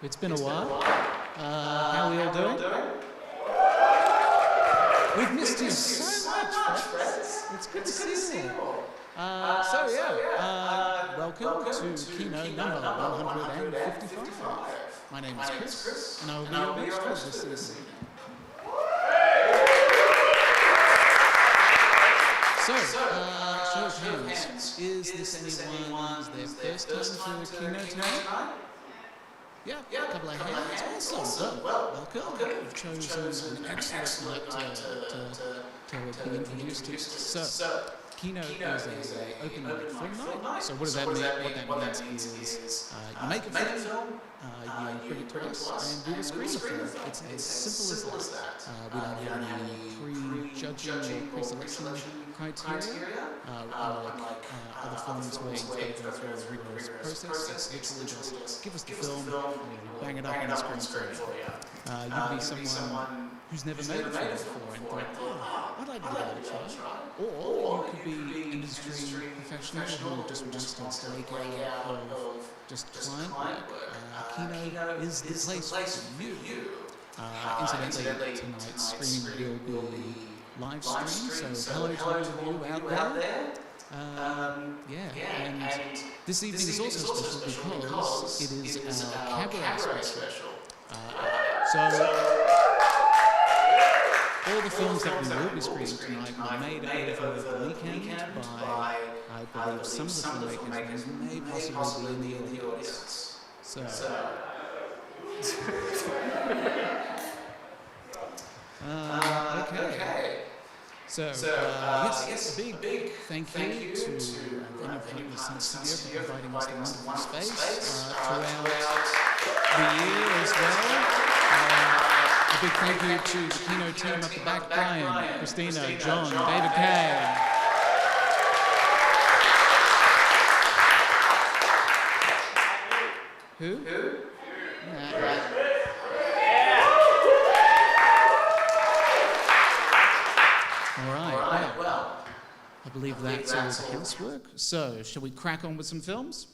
It's been a while. How are we all doing? We've missed you so much, friends. It's good to see you all. Welcome to Kino number 155. My name is Chris, and I will be your host for this evening. So, show of hands. Is this anyone's their first time to Kino tonight? Yeah, a couple of hands. Awesome. Well, welcome. You've chosen an excellent night to be introduced to. So, Kino is an open mic film night. So what does that mean? What that means is you make a film, you bring it to us, and we will screen the film. It's as simple as that. We don't have any pre-judging or pre-selection criteria. Unlike other films where you've got to go through a rigorous process, it's literally just give us the film, and we'll bang it up on the screen for you. You can be someone who's never made a film before and thought, I'd like to give that a try. Or you could be an industry professional who just wants to break out of just client work. Kino is the place for you. Incidentally, tonight's screening will be live stream, so hello to all of you out there. And this evening is also special because it is our Kabaret special. All the films that we will be screening tonight were made over the weekend by, I believe, some of the filmmakers who may possibly be in the audience. Okay. Yes, a big thank you to Venue Partners Studio for providing us the wonderful space throughout the year as well. A big thank you to the Kino team up the back, Brian, Christina, John, David Kay. Who? All right, well, I believe that's all the housework. So, shall we crack on with some films?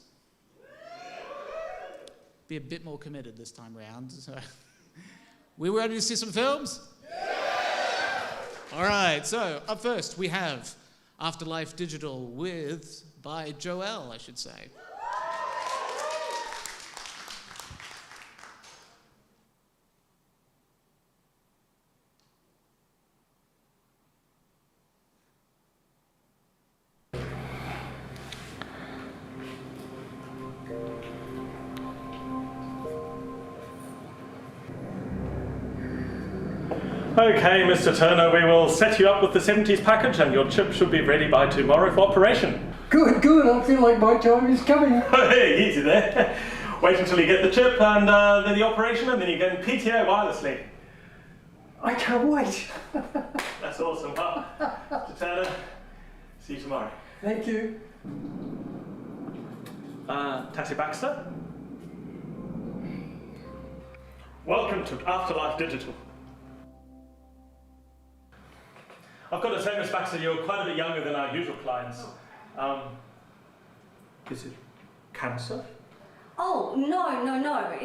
Be a bit more committed this time round. So. We ready to see some films? Yeah! All right, so up first we have Afterlife Digital by Joel, I should say. Okay, Mr. Turner, we will set you up with the 70s package and your chip should be ready by tomorrow for operation. Good, I feel like my time is coming. Hey, easy there. Wait until you get the chip and then the operation and then you can PTO wirelessly. I can't wait. That's awesome. Well, Mr. Turner, see you tomorrow. Thank you. Tassie Baxter. Welcome to Afterlife Digital. I've got to say, Miss Baxter, you're quite a bit younger than our usual clients. Is it cancer? Oh, no.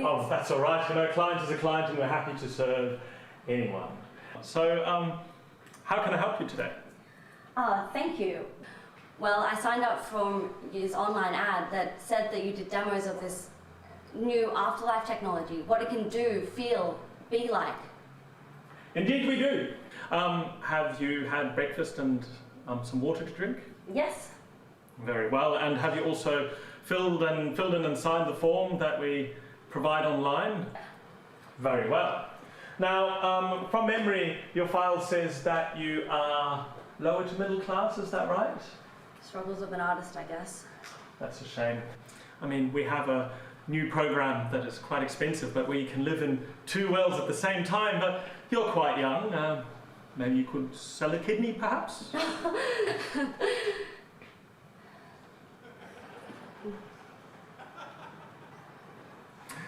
Oh, that's all right. You know, client is a client and we're happy to serve anyone. So, how can I help you today? Thank you. Well, I signed up from this online ad that said that you did demos of this new afterlife technology, what it can do, feel, be like. Indeed we do. Have you had breakfast and some water to drink? Yes. Very well. And have you also filled in and signed the form that we provide online? Very well. Now, from memory, your file says that you are lower to middle class, is that right? Struggles of an artist, I guess. That's a shame. I mean, we have a new program that is quite expensive, but where you can live in two worlds at the same time, but you're quite young. Maybe you could sell a kidney, perhaps?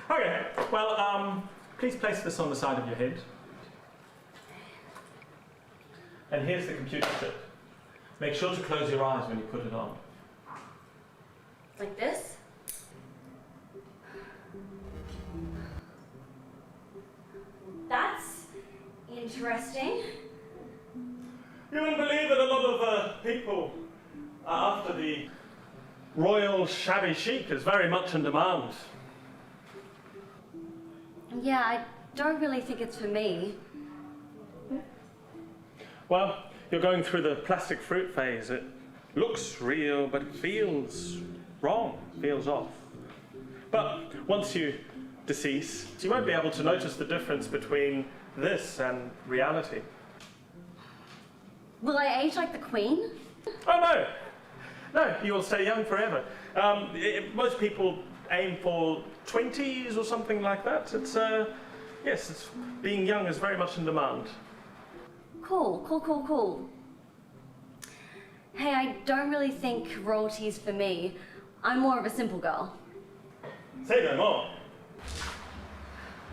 Okay, well, please place this on the side of your head. And here's the computer chip. Make sure to close your eyes when you put it on. Like this? Interesting. You wouldn't believe that a lot of people are after the royal shabby chic is very much in demand. Yeah, I don't really think it's for me. Well, you're going through the plastic fruit phase. It looks real, but it feels wrong, feels off. But once you decease, you won't be able to notice the difference between this and reality. Will I age like the Queen? Oh no! No, you will stay young forever. Most people aim for 20s or something like that. Yes, being young is very much in demand. Cool. Hey, I don't really think royalty's for me. I'm more of a simple girl. Say no more.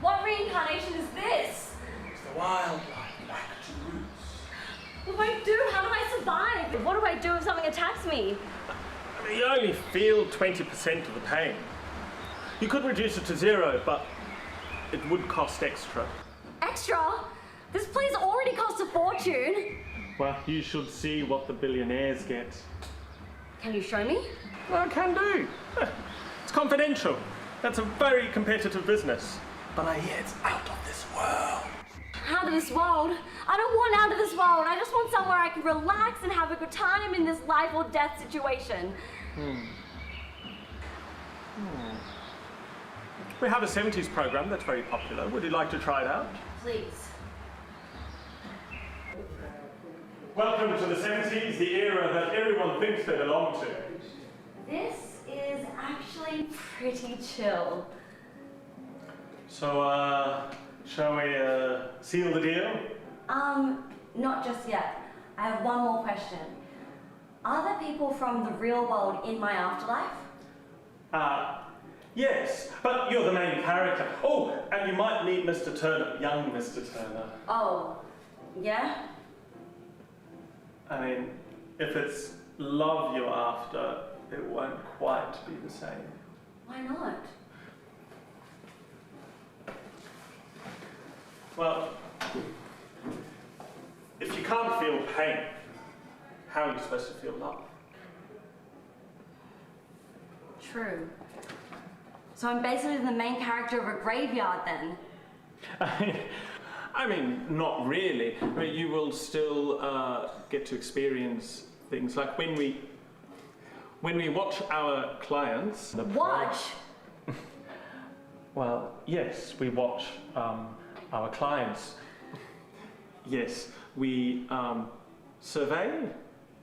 What reincarnation is this? It's the wildlife back to roots. What do I do? How do I survive? What do I do if something attacks me? You only feel 20% of the pain. You could reduce it to 0, but it would cost extra. Extra? This place already costs a fortune. Well, you should see what the billionaires get. Can you show me? Well, I can do. It's confidential. That's a very competitive business. But I hear it's out of this world. Out of this world? I don't want out of this world. I just want somewhere I can relax and have a good time in this life or death situation. We have a 70s program that's very popular. Would you like to try it out? Please. Welcome to the 70s, the era that everyone thinks they belong to. This is actually pretty chill. So, shall we seal the deal? Not just yet. I have one more question. Are there people from the real world in my afterlife? Yes, but you're the main character. Oh, and you might meet Mr. Turner, young Mr. Turner. Oh, yeah? I mean, if it's love you're after, it won't quite be the same. Why not? Well, if you can't feel pain, how are you supposed to feel love? True. So I'm basically the main character of a graveyard then? I mean, not really. I mean, you will still get to experience things like when we watch our clients. Watch? Well, yes, we watch our clients. Yes, we survey,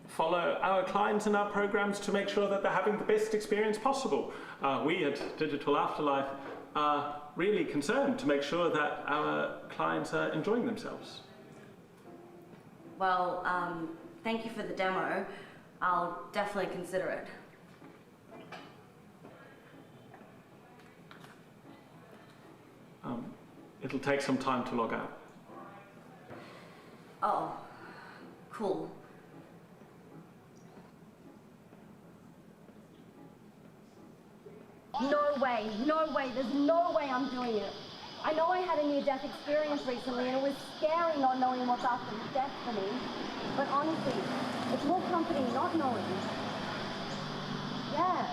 follow our clients in our programs to make sure that they're having the best experience possible. We at Digital Afterlife are really concerned to make sure that our clients are enjoying themselves. Well, thank you for the demo. I'll definitely consider it. It'll take some time to log out. Oh, cool. No way, there's no way I'm doing it. I know I had a near-death experience recently and it was scary not knowing what's after death for me. But honestly, it's more comforting not knowing. Yeah.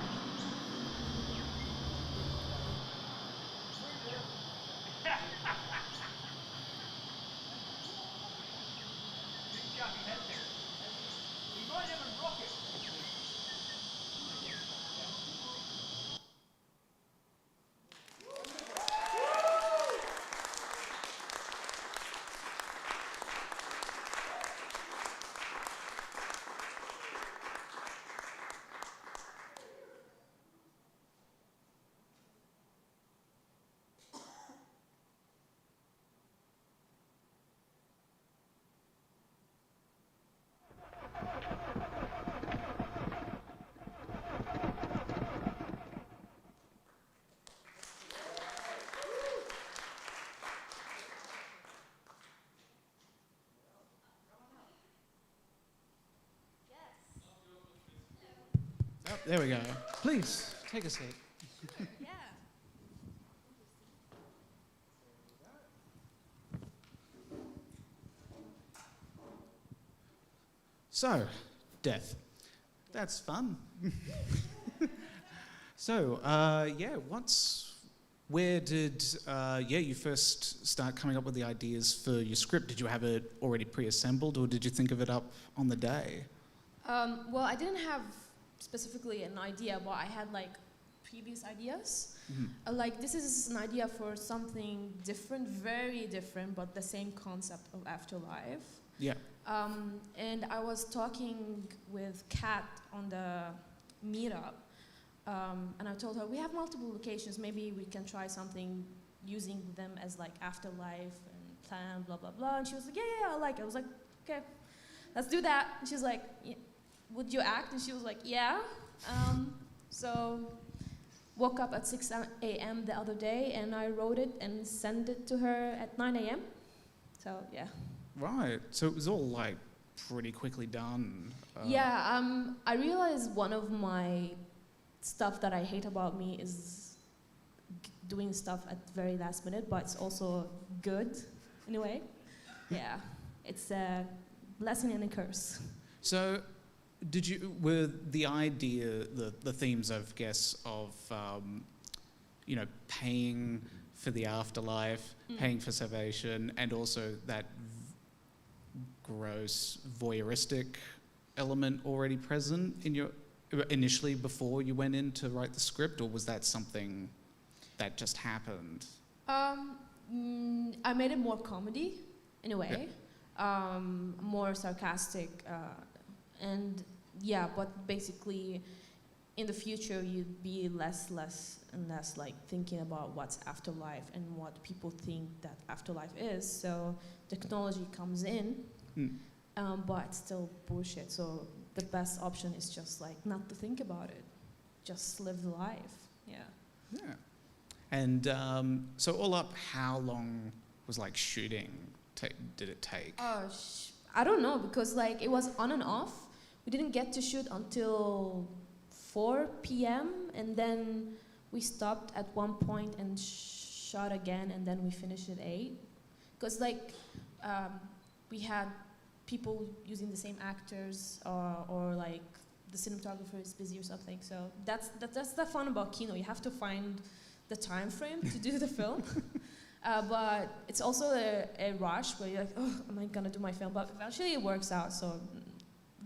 Oh, there we go. Please, take a seat. Yeah. So, death. That's fun. So, where did you first start coming up with the ideas for your script? Did you have it already pre-assembled, or did you think of it up on the day? Well, I didn't have specifically an idea, but I had like previous ideas. Like this is an idea for something different, very different, but the same concept of afterlife. Yeah. And I was talking with Kat on the meetup, and I told her we have multiple locations. Maybe we can try something using them as like afterlife and plan, blah blah blah. And she was like, yeah, I like it. I was like, okay, let's do that. And she's like, yeah, would you act? And she was like, yeah. So woke up at 6 a.m. the other day, and I wrote it and sent it to her at 9 a.m. So yeah. Right. So it was all like pretty quickly done. I realized one of my stuff that I hate about me is doing stuff at the very last minute, but it's also good in a way. Yeah, it's a blessing and a curse. So, were the idea, the themes, I guess, of paying for the afterlife, paying for salvation, and also that gross voyeuristic element already present in your initially before you went in to write the script, or was that something that just happened? I made it more comedy in a way, more sarcastic, and yeah, but basically in the future you'd be less and less like thinking about what's afterlife and what people think that afterlife is. So technology comes in, but it's still bullshit. So the best option is just like not to think about it, just live the life. Yeah. And so all up, how long was like shooting did it take? I don't know, because like it was on and off. We didn't get to shoot until 4 p.m. and then we stopped at one point and shot again, and then we finished at 8. Because like we had people using the same actors, or like the cinematographer is busy or something. So that's the fun about Kino. You have to find the time frame to do the film. But it's also a rush where you're like, oh, am I gonna do my film? But eventually it works out, so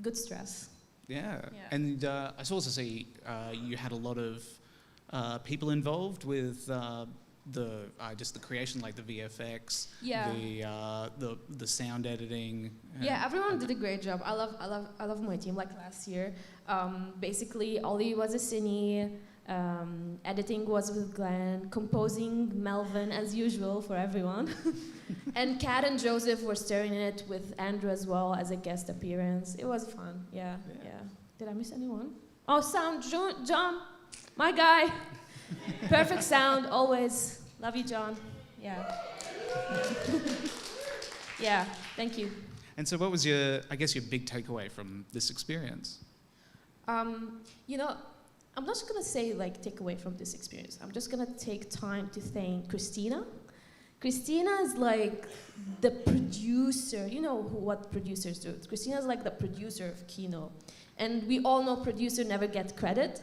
good stress. Yeah. And I also see you had a lot of people involved with just the creation, like the VFX, the sound editing. Everyone did a great job. I love my team. Like last year, basically Ollie was a cine. Editing was with Glenn, composing Melvin as usual for everyone, and Kat and Joseph were staring in it with Andrew as well as a guest appearance. It was fun. Yeah. Did I miss anyone? Oh, sound, John, my guy. Perfect sound always. Love you, John. Yeah. Yeah. Thank you. And so, what was your big takeaway from this experience? I'm not just gonna say like take away from this experience. I'm just gonna take time to thank Christina. Christina is like the producer. You know what producers do. Christina is like the producer of Kino, and we all know producer never gets credit.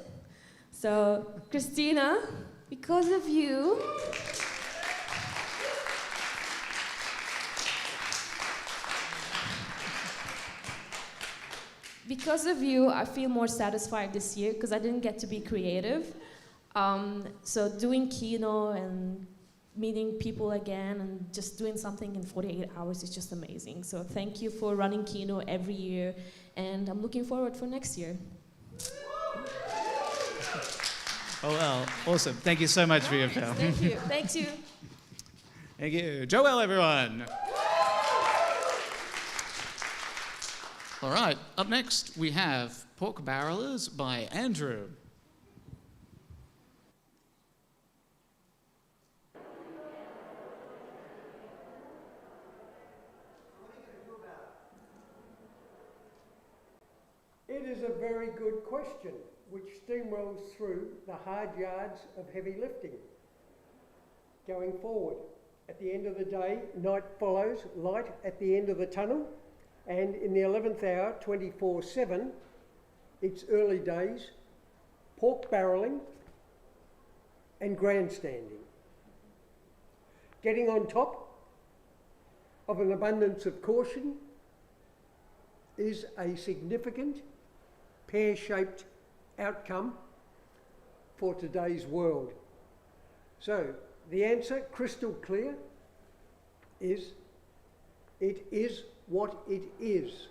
So Christina, because of you. Because of you, I feel more satisfied this year because I didn't get to be creative. So doing Kino and meeting people again and just doing something in 48 hours is just amazing. So thank you for running Kino every year, and I'm looking forward for next year. Oh, well, awesome. Thank you so much for your film. Thank you. Thank you. Thank you. Joel, everyone. All right, up next we have Pork Barrelers by Andrew. It is a very good question, which steamrolls through the hard yards of heavy lifting. Going forward, at the end of the day, night follows light at the end of the tunnel. And in the 11th hour, 24/7, it's early days, pork barrelling and grandstanding. Getting on top of an abundance of caution is a significant pear-shaped outcome for today's world. So the answer, crystal clear, is it is what it is.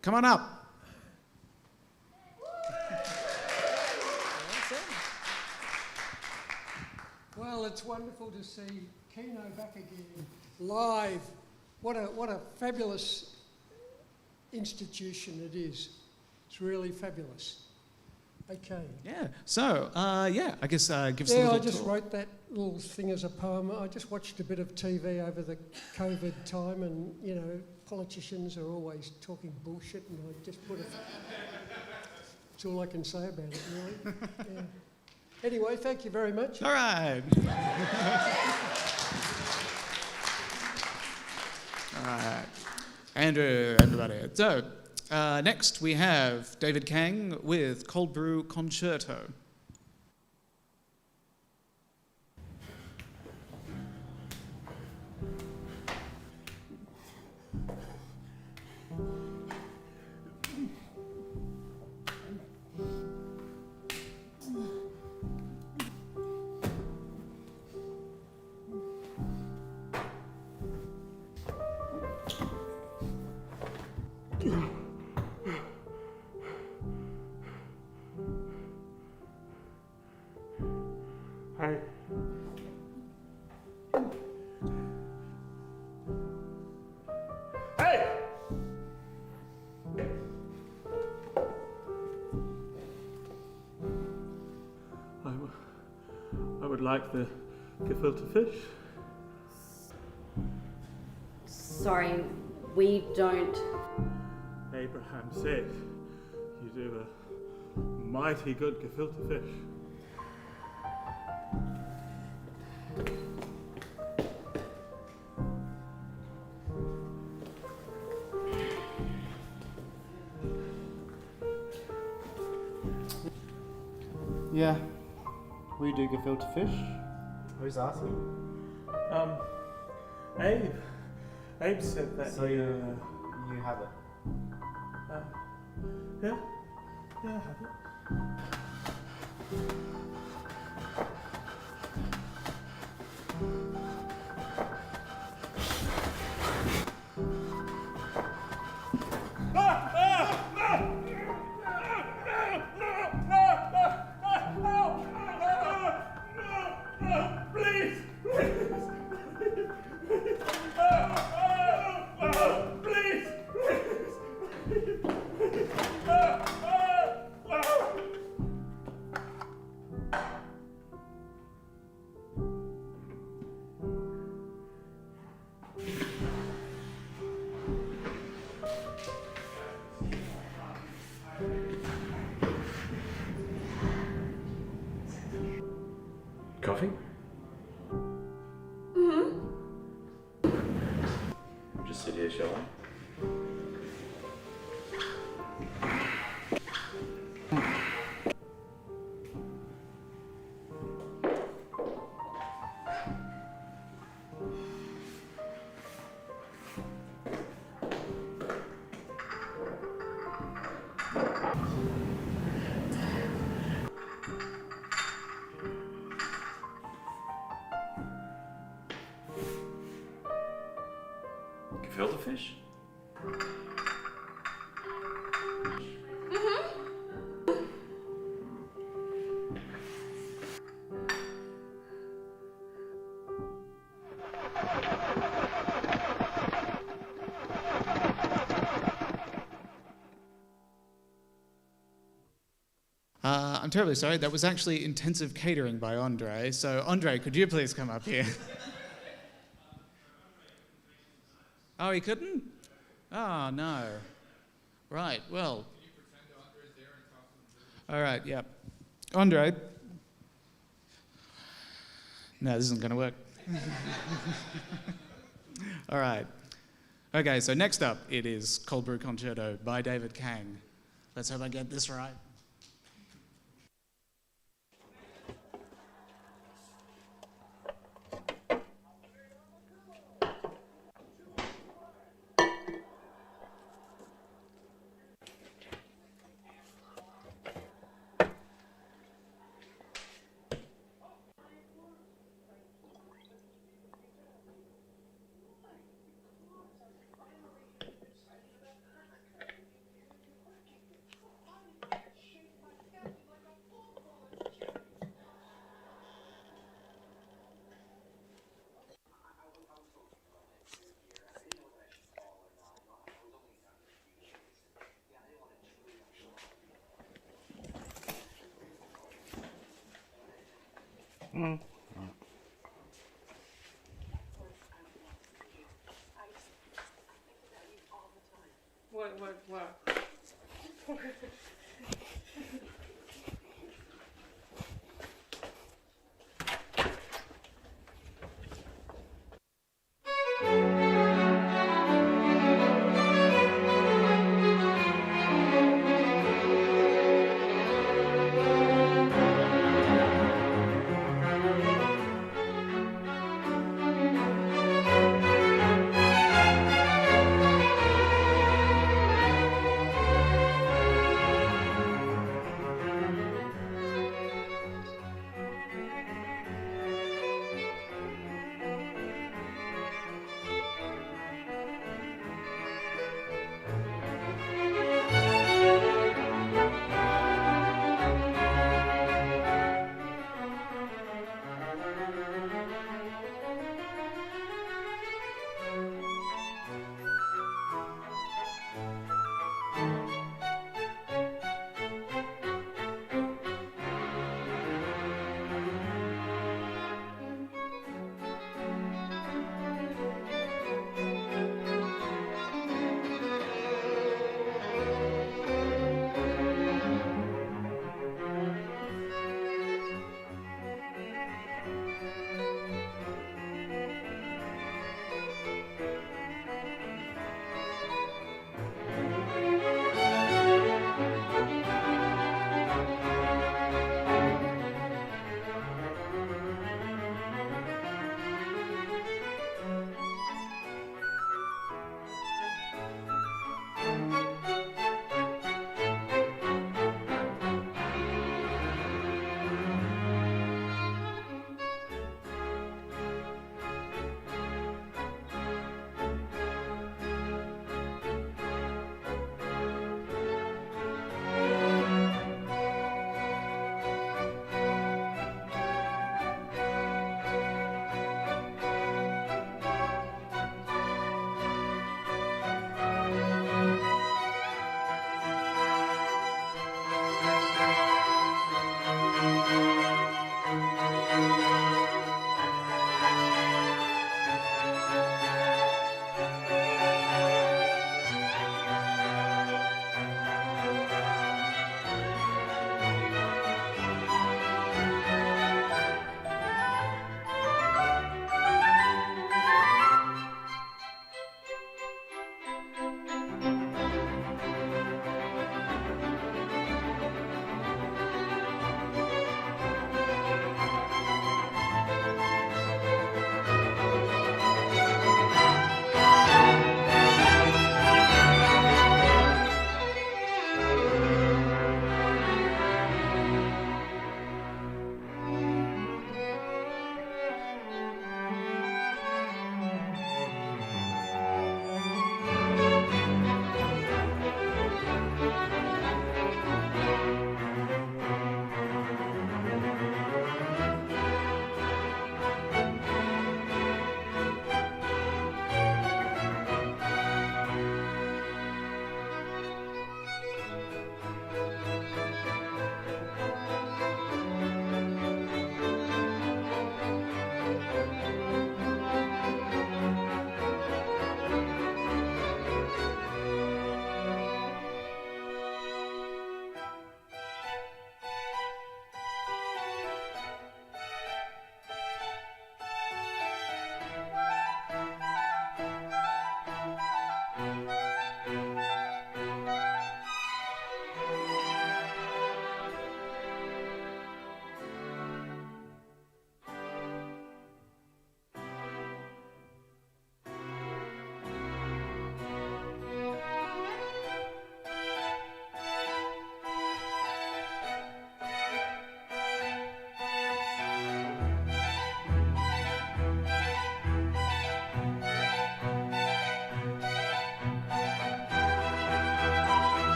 Come on up. Well, it's wonderful to see Kino back again, live. What a fabulous institution it is. It's really fabulous. Okay. Yeah. So, I guess give us a Yeah, little I just talk. wrote that little thing as a poem. I just watched a bit of TV over the COVID time, and you know, politicians are always talking bullshit, and I just put it. That's all I can say about it, really. Yeah. Anyway, thank you very much. All right. All right. Andrew, everybody. So, next we have David Kang with Cold Brew Concerto. Hi. Hey! I would like the gefilte fish. Sorry, we don't. Abraham said you do a mighty good gefilte fish. Yeah, we do gefilte fish. Who's asking? Abe. Abe said that. So you have it. Yeah. Yeah, I have it. Coffee? Mm-hmm. Just sit here, shall I? Gefilte fish? I'm terribly sorry. That was actually intensive catering by Andre. So, Andre, could you please come up here? Oh, he couldn't? Oh, no. Right, well. All right, yep. Andre. No, this isn't going to work. All right. Okay, so next up, it is Cold Brew Concerto by David Kang. Let's hope I get this right. What?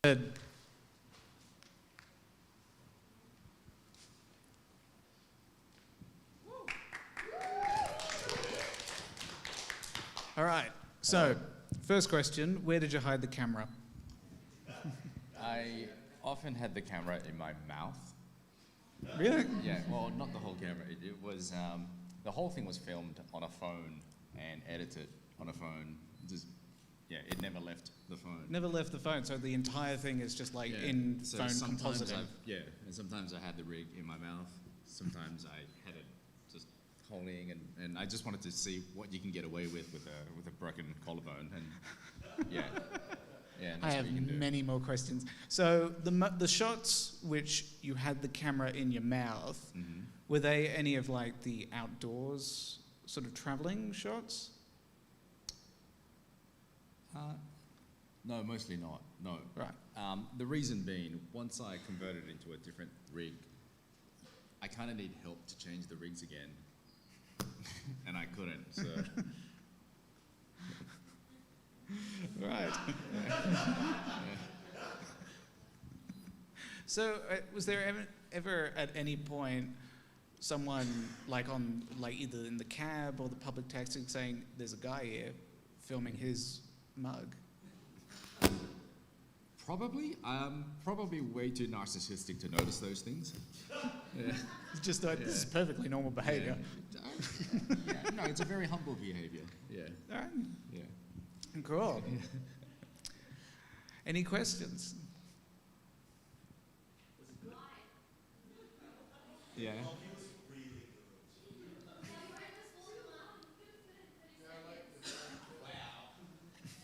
Good. All right. So, first question: where did you hide the camera? I often had the camera in my mouth. Really? Yeah, well, not the whole camera. It was, the whole thing was filmed on a phone and edited on a phone. Just, yeah, it never left the phone. Never left the phone, so the entire thing is just like Yeah. in So phone sometimes compositing. and sometimes I had the rig in my mouth. Sometimes I had it just holding, and I just wanted to see what you can get away with a broken collarbone, and yeah. Yeah, and I that's have what you can do. many more questions. So the shots which you had the camera in your mouth, Mhm. were they any of like the outdoors sort of traveling shots? No, mostly not. No. Right. The reason being, once I converted into a different rig, I kind of need help to change the rigs again, and I couldn't. So. Right. So, was there ever at any point someone like on like either in the cab or the public taxi saying, "There's a guy here filming his mug"? Probably. I'm probably way too narcissistic to notice those things. Yeah. Just thought this is perfectly normal behaviour. Yeah. No, it's a very humble behavior. Yeah. All right. Yeah. Cool. Any questions? Yeah.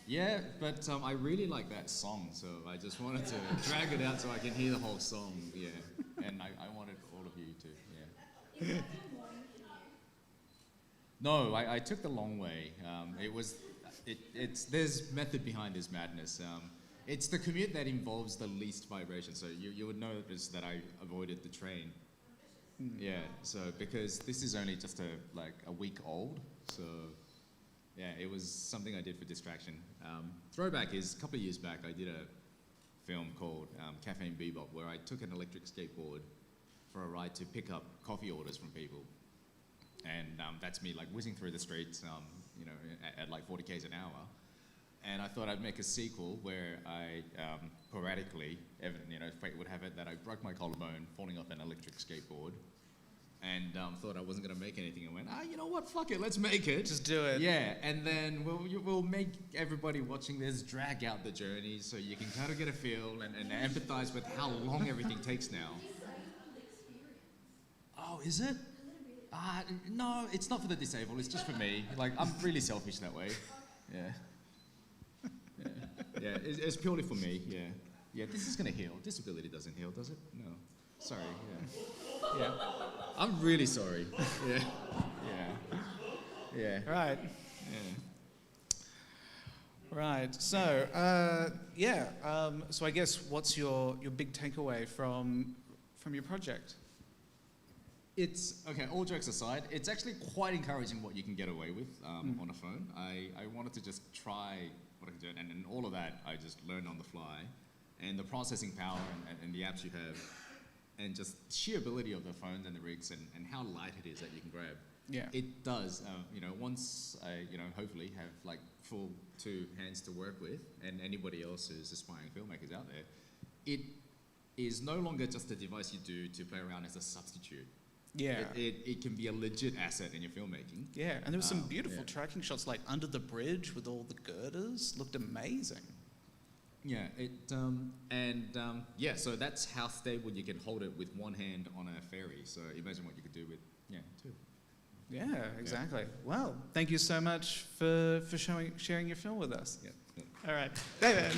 Yeah, but I really like that song, so I just wanted to drag it out so I can hear the whole song. Yeah, and I wanted all of you to. Yeah. No, I took the long way. There's method behind this madness. It's the commute that involves the least vibration. So you would notice that I avoided the train. Yeah. So because this is only just a week old, so yeah, it was something I did for distraction. Throwback is a couple of years back, I did a film called Caffeine Bebop, where I took an electric skateboard for a ride to pick up coffee orders from people. And that's me like whizzing through the streets, at like 40 k's an hour. And I thought I'd make a sequel where I sporadically, fate would have it that I broke my collarbone falling off an electric skateboard, and thought I wasn't going to make anything. And went, you know what, fuck it, let's make it. Just do it. Yeah, and then we'll make everybody watching this drag out the journey so you can kind of get a feel and empathize with how long everything takes now. Oh, is it? No, it's not for the disabled, it's just for me. Like, I'm really selfish that way. Yeah. Yeah, it's purely for me, yeah. Yeah, this is gonna heal. Disability doesn't heal, does it? No. Sorry, yeah. Yeah. I'm really sorry. Yeah. Yeah. Yeah. Right. Yeah. Right. So, so I guess what's your big takeaway from your project? It's, okay, all jokes aside, it's actually quite encouraging what you can get away with on a phone. I wanted to just try what I can do, and all of that I just learned on the fly. And the processing power and the apps you have, and just sheer ability of the phones and the rigs and how light it is that you can grab. Yeah. It does, once I, hopefully have like full two hands to work with, and anybody else who's aspiring filmmakers out there, it is no longer just a device you do to play around as a substitute. Yeah. It can be a legit asset in your filmmaking. Yeah, and there were some beautiful yeah. tracking shots, like under the bridge with all the girders. Looked amazing. Yeah, so that's how stable you can hold it with one hand on a ferry. So imagine what you could do with, two. Yeah, exactly. Well, thank you so much for sharing your film with us. Yeah. All right, David.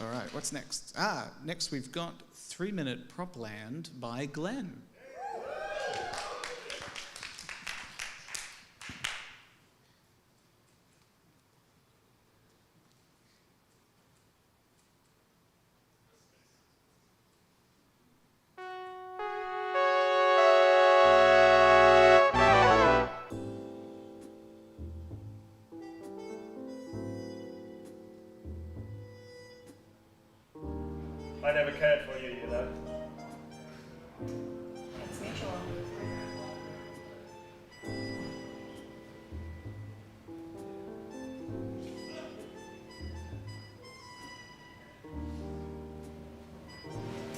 All right, what's next? Next we've got 3-Minute Prop Land by Glenn. I never cared for you, you know. It's mutual.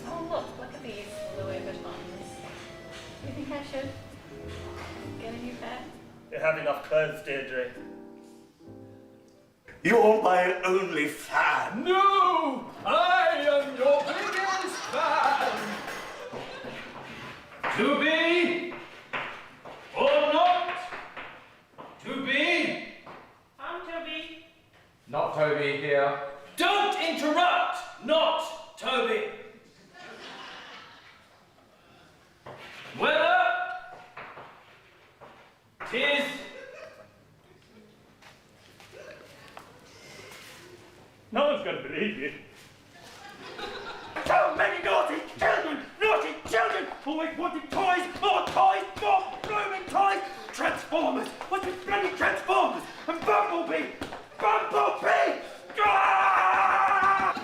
Oh, look at these Louis Vuittons. You think I should get a new pair? You have enough clothes, Deirdre. You're my only fan. No! I am your biggest fan! To be or not to be? I'm Toby. Not Toby here. Don't interrupt! Not Toby! Whether 'tis no one's going to believe you. So many naughty children, always wanting toys, more blooming toys. Transformers, what's with bloody Transformers? And Bumblebee! Ah!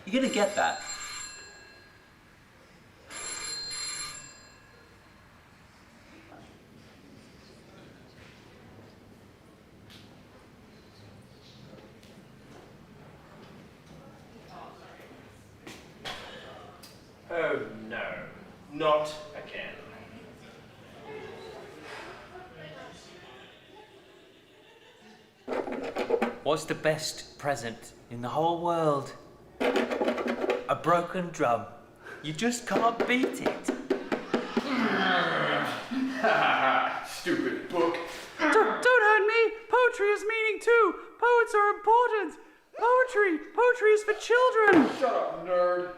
You're gonna get that. Oh no, not again. What's the best present in the whole world? A broken drum. You just can't beat it. Stupid book. Don't hurt me! Poetry has meaning too! Poets are important! Poetry is for children! Shut up, nerd.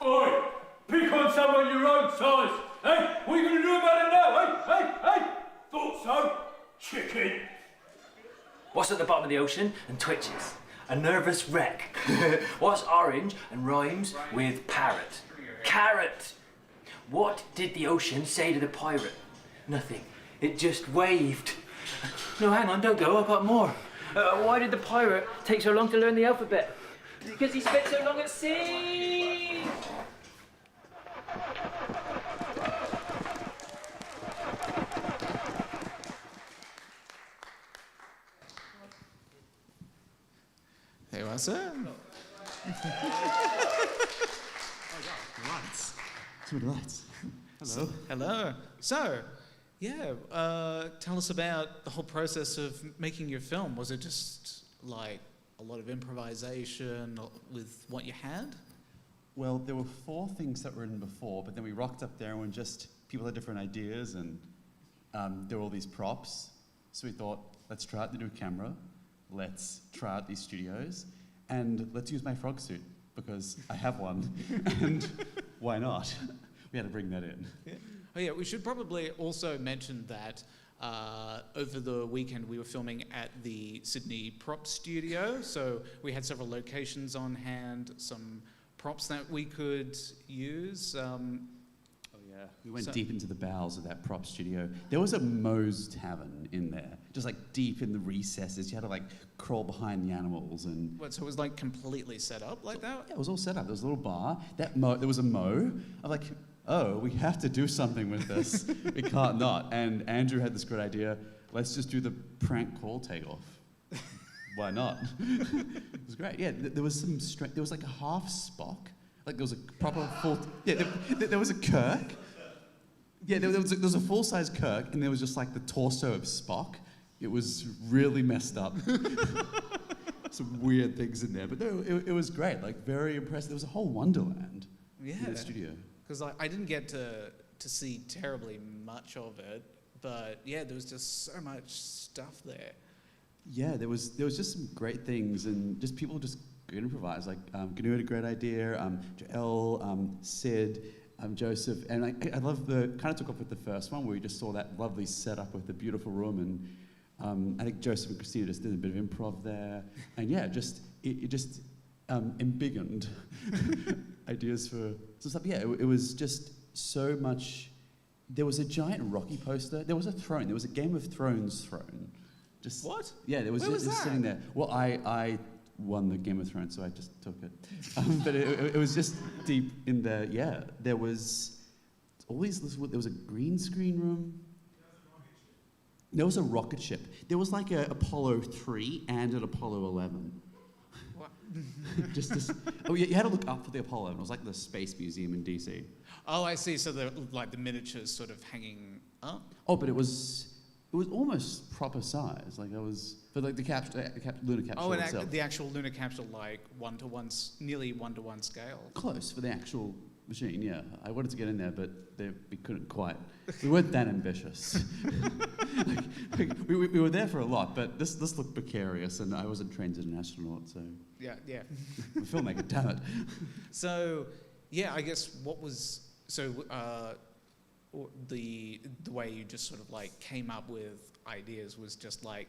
Oi! Pick on someone your own size! Hey, what are you going to do about it now? Hey! Thought so? Chicken! What's at the bottom of the ocean and twitches? A nervous wreck. What's orange and rhymes with parrot? Carrot! What did the ocean say to the pirate? Nothing. It just waved. No, hang on, don't go, I've got more. Why did the pirate take so long to learn the alphabet? Because he spent so long at sea! There you are, sir. Lights. Too many lights. Hello. Hello. So, yeah, tell us about the whole process of making your film. Was it just like a lot of improvisation with what you had? Well, there were 4 things that were written before, but then we rocked up there and people had different ideas, and there were all these props. So we thought, let's try out the new camera, let's try out these studios, and let's use my frog suit, because I have one, and why not? We had to bring that in. Yeah. Oh yeah, we should probably also mention that over the weekend we were filming at the Sydney Prop Studio, so we had several locations on hand, some props that we could use. We went deep into the bowels of that prop studio. There was a Moe's Tavern in there, just like deep in the recesses. You had to like crawl behind the animals and. What, so it was like completely set up like that? Yeah, it was all set up. There was a little bar. There was a Moe. I'm like, oh, we have to do something with this. We can't not. And Andrew had this great idea. Let's just do the prank call takeoff. Why not? It was great. Yeah, there was some there was like a half Spock. Like there was a proper full. Yeah, there was a Kirk. Yeah, there was a full-size Kirk, and there was just like the torso of Spock. It was really messed up. Some weird things in there, but no, it was great. Like very impressive. There was a whole wonderland in the studio. Because I didn't get to see terribly much of it, but yeah, there was just so much stuff there. Yeah, there was just some great things, and just people just could improvise. Like Kino had a great idea. Joel, Sid. Joseph, and I love kind of took off with the first one where we just saw that lovely setup with the beautiful room, I think Joseph and Christina just did a bit of improv there, and yeah, it just embiggened ideas for some stuff. Yeah, it was just so much. There was a giant Rocky poster. There was a throne. There was a Game of Thrones throne. Just What? Yeah, there was Where was just that? sitting there. Well, I won the Game of Thrones, so I just took it. But it was just deep in there. Yeah, there was always there was a green screen room. There was a rocket ship. There was like a Apollo 3 and an Apollo 11. What? Just this. Oh, yeah, you had to look up for the Apollo 11. It was like the Space Museum in DC. Oh, I see. So the miniatures sort of hanging up. Oh, but it was almost proper size. Like that was for like the lunar capsule Oh, and itself. the actual lunar capsule, like nearly 1-to-1 scale. Close for the actual machine. Yeah, I wanted to get in there, but we couldn't quite. We weren't that ambitious. we were there for a lot, but this looked precarious, and I wasn't trained as an astronaut, so. Yeah. I'm a filmmaker, damn it. So, yeah, I guess the way you just sort of like came up with ideas was just like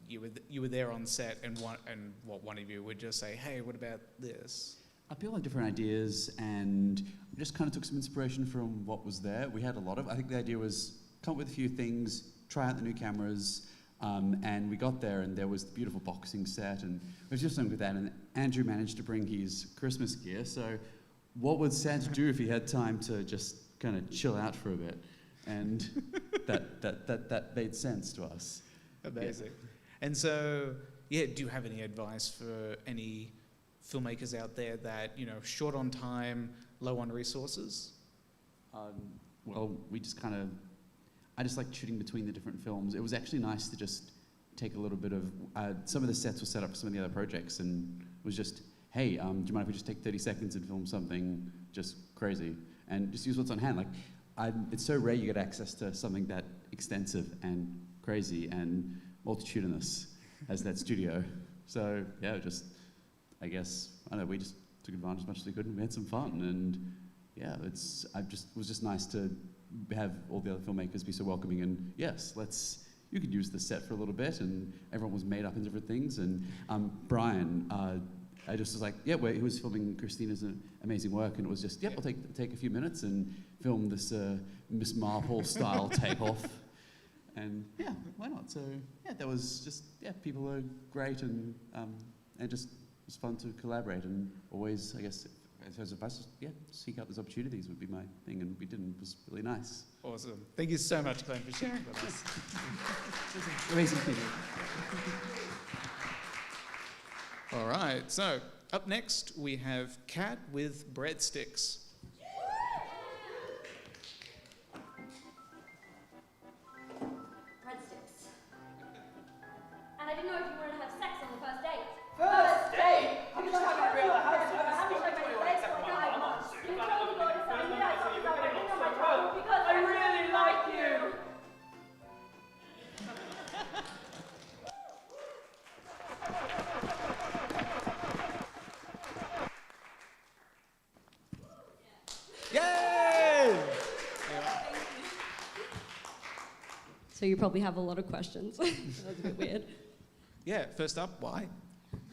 you were there on set and one of you would just say, hey, what about this? People had different ideas, and we just kind of took some inspiration from what was there. We had a lot of. I think the idea was come up with a few things, try out the new cameras, and we got there, and there was the beautiful boxing set, and we was just something with that. And Andrew managed to bring his Christmas gear. So, what would Santa do if he had time to just kind of chill out for a bit? And that made sense to us. Amazing. Yeah. And so, yeah, do you have any advice for any filmmakers out there that, short on time, low on resources? Well, I just liked shooting between the different films. It was actually nice to just take a little bit of, some of the sets were set up for some of the other projects, and it was just, hey, do you mind if we just take 30 seconds and film something just crazy? And just use what's on hand. It's so rare you get access to something that extensive and crazy and multitudinous as that studio. So, yeah, I guess, I don't know, we just took advantage as much as we could, and we had some fun. And yeah, it was just nice to have all the other filmmakers be so welcoming. And yes, you could use the set for a little bit, and everyone was made up in different things. And Brian, I just was like, yeah, he was filming Christina's amazing work, and it was just, we'll take a few minutes and film this Miss Marple style takeoff. And yeah, why not? So yeah, that was just, people are great, and just, it was fun to collaborate, and always, I guess, as advice, seek out those opportunities would be my thing, and we did, and it was really nice. Awesome. Thank you so much, Glenn, for sharing with us. Amazing thing. All right, so up next we have Kat with breadsticks. Breadsticks. And I didn't know if you wanted to have sex on the first date. First date? I'm You just got trying to real house. you got to show my legs like I want. You told me go to something you like something that I didn't know my tongue because I really like you. Yay! So you probably have a lot of questions. That was a bit weird. Yeah, first up, why?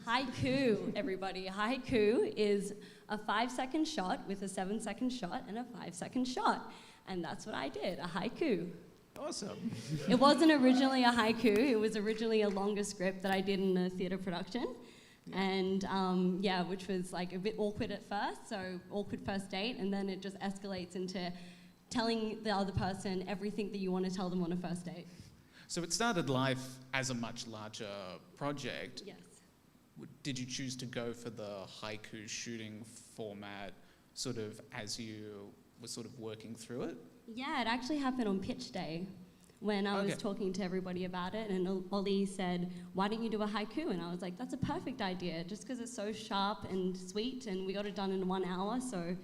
Haiku, everybody. Haiku is a 5-second shot with a 7-second shot and a 5-second shot. And that's what I did, a haiku. Awesome. It wasn't originally a haiku, it was originally a longer script that I did in a theatre production. And which was like a bit awkward at first, so awkward first date, and then it just escalates into telling the other person everything that you want to tell them on a first date. So it started life as a much larger project. Yes. Did you choose to go for the haiku shooting format sort of as you were sort of working through it? Yeah, it actually happened on pitch day when I was talking to everybody about it, and Ollie said, why don't you do a haiku? And I was like, that's a perfect idea, just because it's so sharp and sweet, and we got it done in 1 hour, so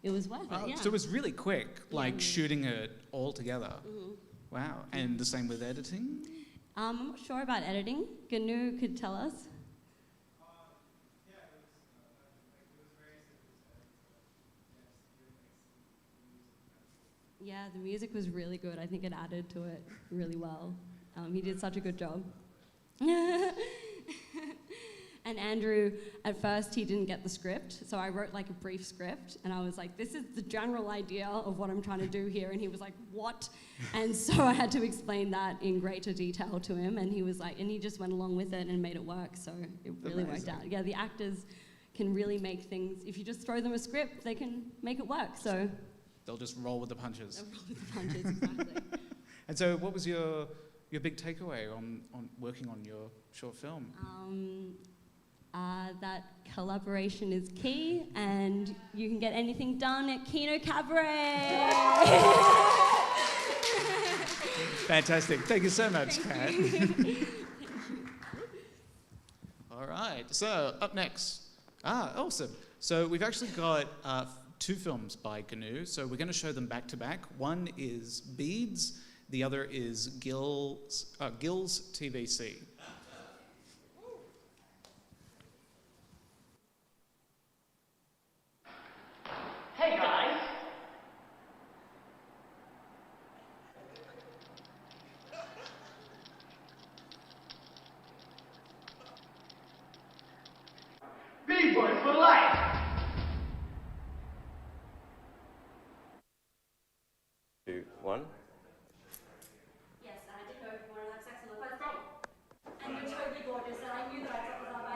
it was worth it, yeah. So it was really quick, like shooting it all together. Mm-hmm. Wow, and the same with editing? I'm not sure about editing. Gnu could tell us. Yeah, the music was really good. I think it added to it really well. He did such a good job. And Andrew, at first, he didn't get the script, so I wrote like a brief script, and I was like, this is the general idea of what I'm trying to do here, and he was like, what? And so I had to explain that in greater detail to him, and he was like, and he just went along with it and made it work, so it really worked out. Yeah, the actors can really make things, if you just throw them a script, they can make it work, so. They'll just roll with the punches. They'll roll with the punches, exactly. And so what was your big takeaway on working on your short film? That collaboration is key, and you can get anything done at Kino Kabaret. Fantastic. Thank you so much, Kat. Thank you. All right. So up next. Awesome. So we've actually got 2 films by Kino. So we're going to show them back to back. One is Beads. The other is Gills TVC. Hey guys! B-Boys for life! Two, one. Yes, and I didn't know if you wanted to have sex on the first date. And you're totally gorgeous, and I knew that I was on by.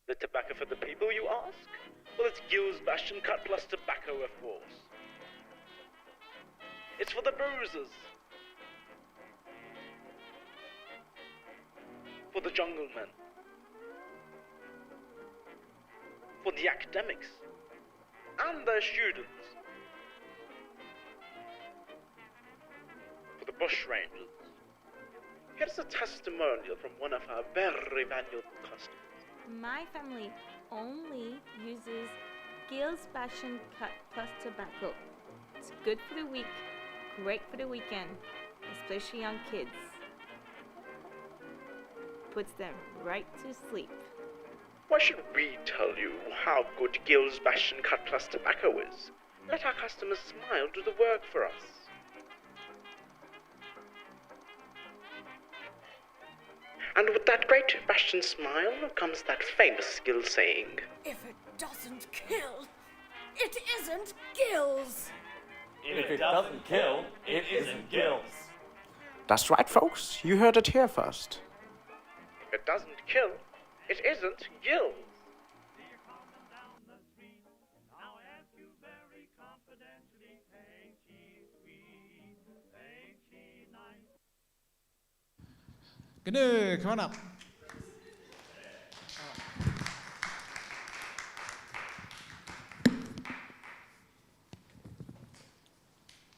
The tobacco for the people, you ask? Well, it's Gills Bastion Cut plus tobacco, of course. It's for the bruisers. For the jungle men. For the academics. And their students. For the bushrangers. Here's a testimonial from one of our very valuable customers. My family only uses Gills Passion Cut plus tobacco. It's good for the week, great for the weekend, especially young kids. Puts them right to sleep. Why should we tell you how good Gills Bastion Cut plus tobacco is? Let our customers smile do the work for us. And with that great Bastion smile comes that famous Gill saying, If it doesn't kill, it isn't Gills. If it doesn't kill, it isn't Gills. That's right, folks. You heard it here first. If it doesn't kill, it isn't Gills. Kino, come on up.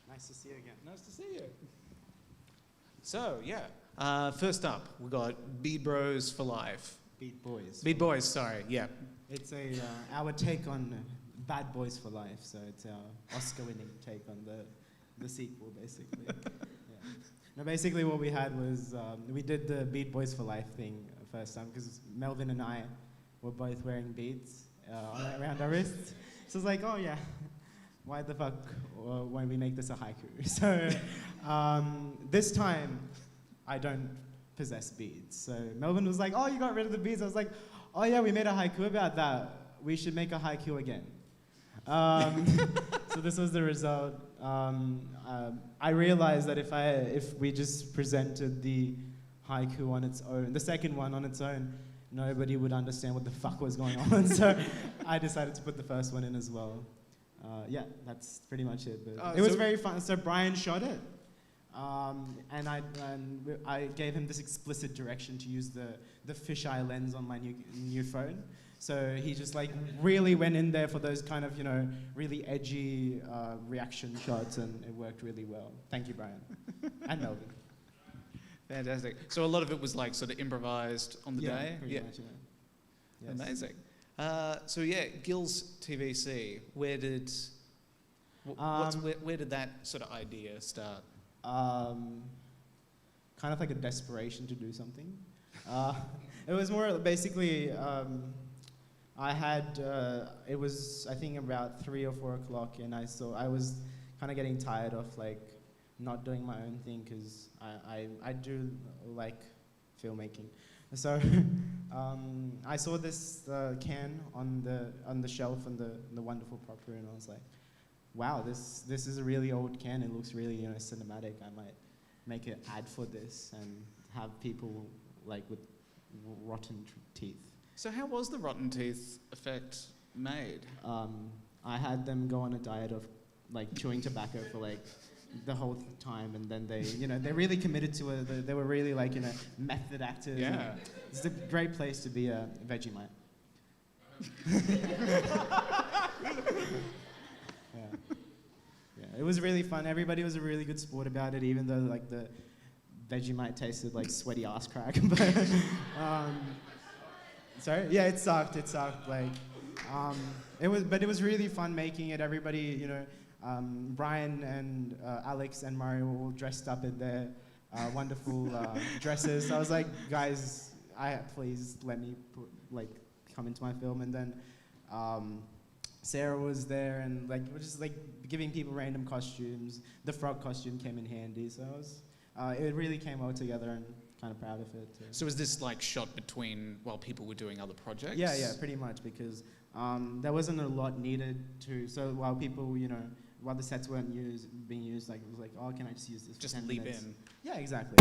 Nice to see you again. Nice to see you. So, yeah. First up, we've got Bead Bros for Life. Beat Boys. Bead Boys, sorry, yeah. It's our take on Bad Boys for Life, so it's our Oscar-winning take on the sequel, basically. Yeah. No, basically what we had was, we did the Bead Boys for Life thing first time, because Melvin and I were both wearing beads around our wrists. So it's like, oh yeah, why the fuck won't we make this a haiku? So this time, I don't possess beads. So Melvin was like, oh, you got rid of the beads. I was like, oh yeah, we made a haiku about that. We should make a haiku again. So this was the result. I realized that if we just presented the haiku on its own, the second one on its own, nobody would understand what the fuck was going on. So I decided to put the first one in as well. Yeah, that's pretty much it. But it was very fun. So Brian shot it. And I gave him this explicit direction to use the fisheye lens on my new phone. So he just like really went in there for those kind of, really edgy reaction shots, and it worked really well. Thank you, Brian. And Melvin. Fantastic. So a lot of it was like sort of improvised on the day? Pretty much, yeah. Yes. Amazing. So yeah, Gills TVC, where did that sort of idea start? kind of like a desperation to do something. It was more basically, I had, it was I think about 3 or 4 o'clock, and I was kind of getting tired of like not doing my own thing, because I do like filmmaking. So I saw this can on the shelf in the wonderful prop room, and I was like, wow, this is a really old can. It looks really cinematic. I might make an ad for this and have people like with rotten teeth. So how was the rotten teeth effect made? I had them go on a diet of like chewing tobacco for like the whole time, and then they really committed to it. They were really like method actors. Yeah. It's a great place to be a Vegemite. Yeah, it was really fun. Everybody was a really good sport about it, even though like the Vegemite tasted like sweaty ass crack. But sorry, yeah, it sucked. Like, it was really fun making it. Everybody, Brian and Alex and Mario were all dressed up in their wonderful dresses. So I was like, guys, please let me come into my film. And then Sarah was there, and like we're just like giving people random costumes. The frog costume came in handy, so it really came all together, and kind of proud of it. So was this like shot while people were doing other projects? Yeah, pretty much, because there wasn't a lot needed to. So while people, while the sets weren't being used, like it was like, oh, can I just use this? Just for 10 leap minutes? in. Yeah, exactly.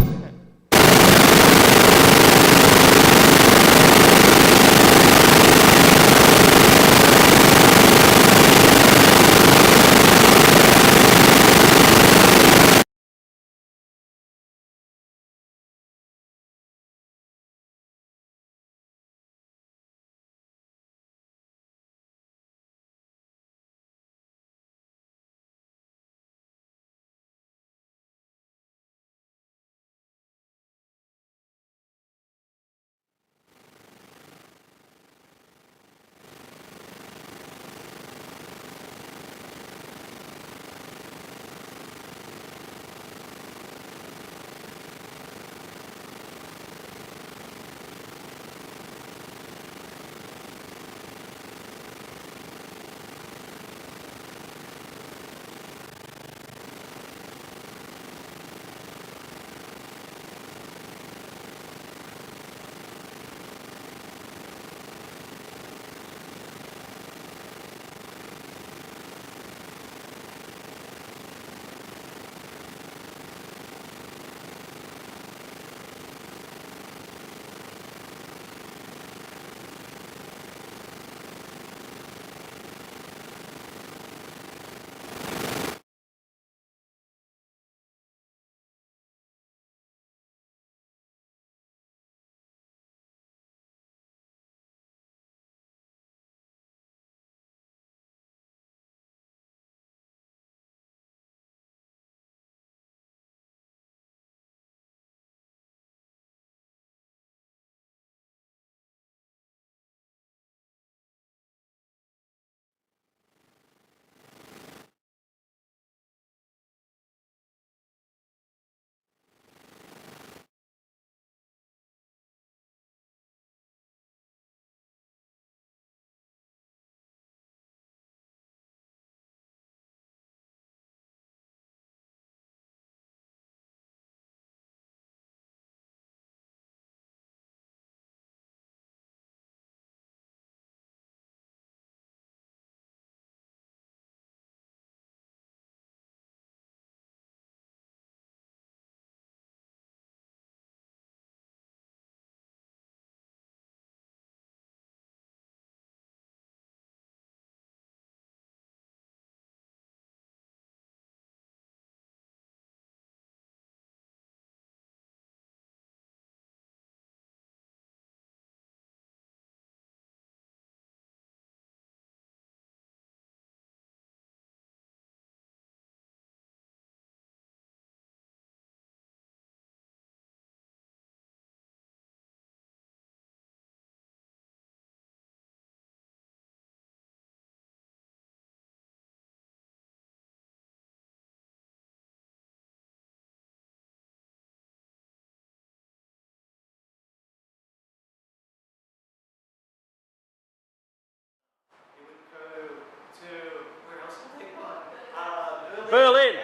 Berlin.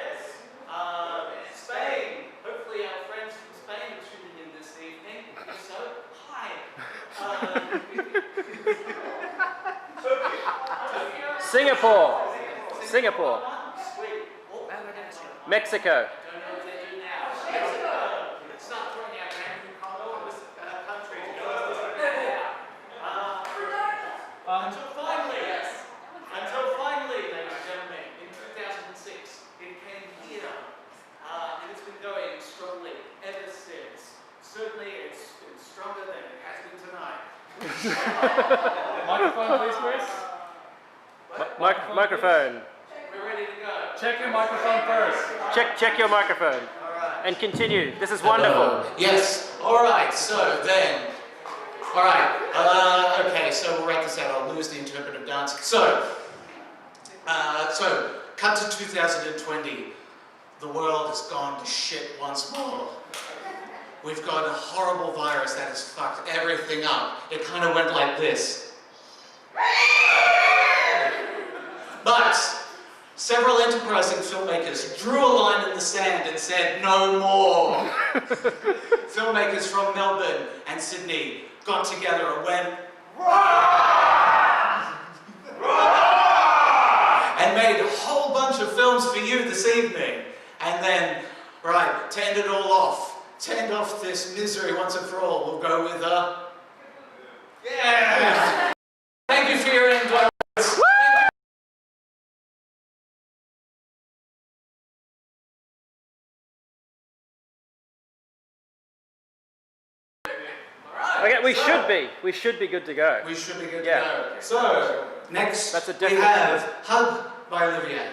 Spain. Hopefully our friends from Spain are tuning in this evening. If so, hi. Tokyo. Singapore. Singapore. Sweet. Mexico. Don't know what they do now. Mexico. Start throwing out random countries. Until finally, ladies and gentlemen, in 2006, it came here. And it's been going strongly ever since. Certainly, it's been stronger than it has been tonight. Microphone, please, Chris. Microphone. We're ready to go. Check your microphone first. Check your microphone. And continue. This is wonderful. Yes. All right. So then. All right. Okay. So we'll write this out. I'll lose the interpretive dance. So cut to 2020. The world has gone to shit once more. We've got a horrible virus that has fucked everything up. It kind of went like this. But several enterprising filmmakers drew a line in the sand and said, no more. Filmmakers from Melbourne and Sydney got together and went, and made a whole bunch of films for you this evening. And then, right, to end it all off, to end off this misery once and for all, we'll go with yeah! Thank you for your endurance. Okay, we should be good to go. We should be good to go. So, next That's a we have Hug by Olivier.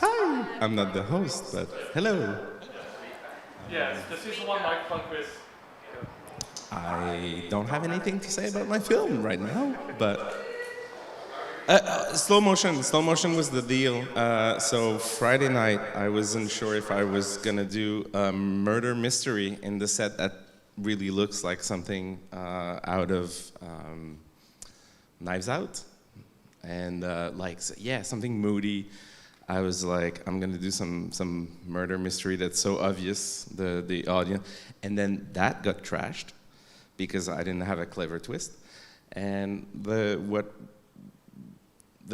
Hi! I'm not the host, but hello. Yes, this is the one microphone quiz. I don't have anything to say about my film right now, but slow motion was the deal. So Friday night, I wasn't sure if I was gonna do a murder mystery in the set that really looks like something out of Knives Out, and something moody. I was like, I'm gonna do some murder mystery that's so obvious, the audience, and then that got trashed because I didn't have a clever twist, and the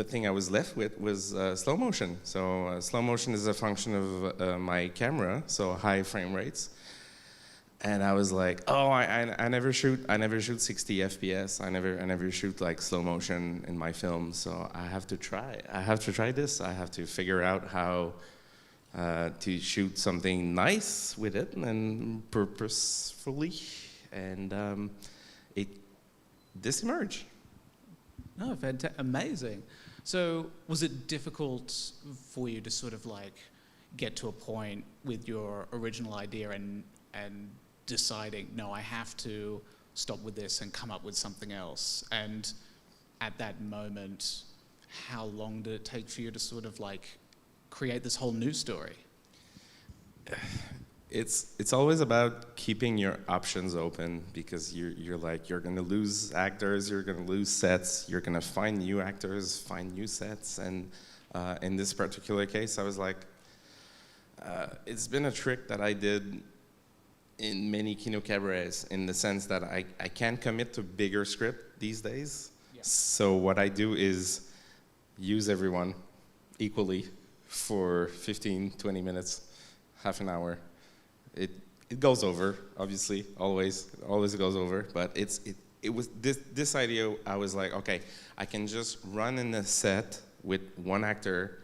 thing I was left with was slow motion. So slow motion is a function of my camera, so high frame rates. And I was like, oh, I never shoot 60 FPS. I never shoot like slow motion in my film. So I have to try this. I have to figure out how to shoot something nice with it and purposefully, and this emerged. No, amazing. So was it difficult for you to sort of like get to a point with your original idea and deciding, no, I have to stop with this and come up with something else? And at that moment, how long did it take for you to sort of like create this whole new story? It's always about keeping your options open, because you're gonna lose actors, you're gonna lose sets, you're gonna find new actors, find new sets, and in this particular case, I was like, it's been a trick that I did in many Kino cabarets, in the sense that I can't commit to bigger script these days. Yeah. So what I do is use everyone equally for 15, 20 minutes, half an hour. It goes over, obviously, always goes over, but it was this idea. I was like, okay, I can just run in a set with one actor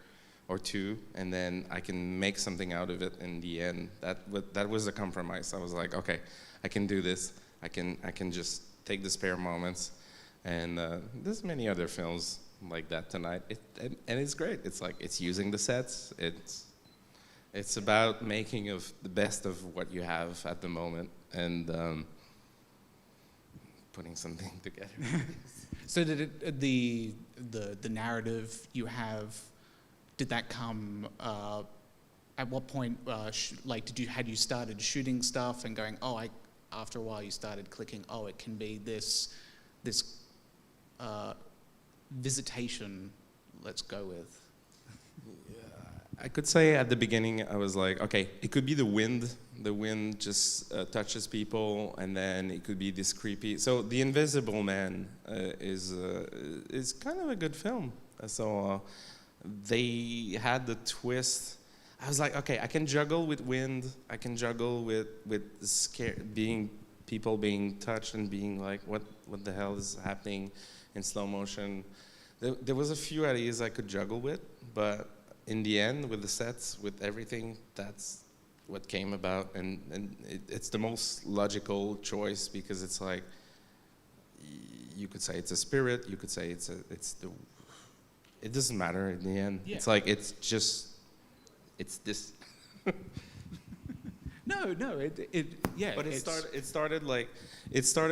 or two, and then I can make something out of it in the end. That was a compromise. I was like, okay, I can do this. I can just take the spare moments, and there's many other films like that tonight. And it's great. It's like, it's using the sets. It's about making of the best of what you have at the moment, and putting something together. So did the narrative you have, did that come at what point? Had you started shooting stuff and going, oh, after a while you started clicking, oh, it can be this visitation. Let's go with. I could say at the beginning, I was like, okay, it could be the wind. The wind just touches people, and then it could be this creepy. So The Invisible Man is kind of a good film. So they had the twist. I was like, okay, I can juggle with wind. I can juggle with people being touched and being like, what the hell is happening in slow motion? There was a few ideas I could juggle with, but in the end, with the sets, with everything, that's what came about, and it's the most logical choice, because it's like, you could say it's a spirit, you could say it doesn't matter in the end. Yeah. It's like, it's this. No, But it started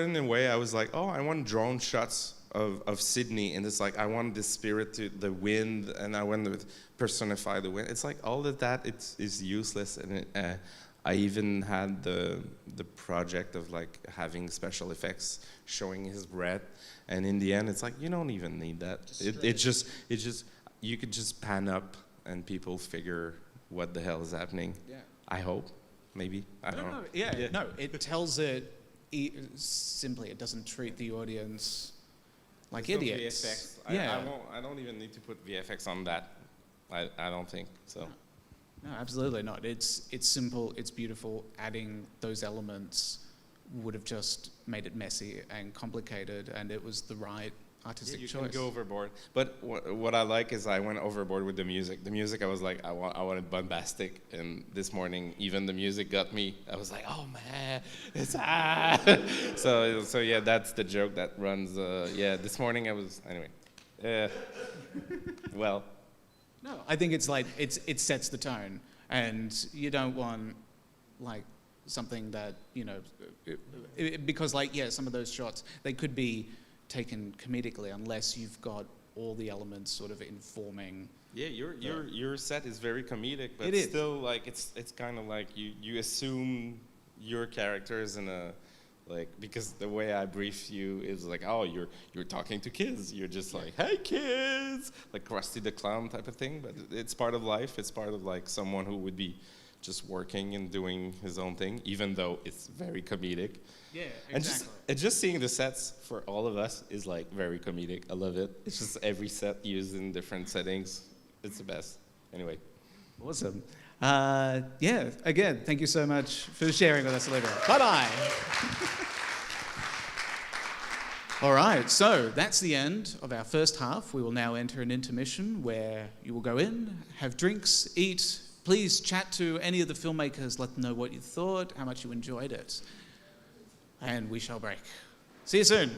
in a way I was like, oh, I want drone shots of Sydney, and it's like, I want this spirit to the wind, and I want to personify the wind. It's like, all of that is useless, and I even had the project of like having special effects showing his breath, and in the end, it's like, you don't even need that. It's just you could just pan up, and people figure what the hell is happening. Yeah. I hope, maybe. I don't know. Yeah. No, it tells it simply. It doesn't treat the audience like There's idiots. No VFX. I don't even need to put VFX on that. I don't think so. No, absolutely not. It's simple. It's beautiful. Adding those elements would have just made it messy and complicated, and it was the right artistic choice. You can go overboard. But what I like is I went overboard with the music. The music, I was like, I wanted bombastic, and this morning, even the music got me. I was like, oh man, it's So yeah, that's the joke that runs. This morning I was, anyway. Well, No, I think it's like it sets the tone, and you don't want like something that because like some of those shots they could be taken comedically unless you've got all the elements sort of informing. Yeah, your set is very comedic, but It is. still like it's kind of like you assume your characters in a like, because the way I brief you is like, oh, you're talking to kids. You're just like, hey kids, like Krusty the Clown type of thing. But it's part of life. It's part of like someone who would be just working and doing his own thing, even though it's very comedic. Yeah, exactly. And just seeing the sets for all of us is like very comedic. I love it. It's just every set used in different settings. It's the best. Anyway. Awesome. Yeah, again, thank you so much for sharing with us, Olivia. Bye-bye. All right, so that's the end of our first half. We will now enter an intermission where you will go in, have drinks, eat. Please chat to any of the filmmakers, let them know what you thought, how much you enjoyed it. And we shall break. See you soon.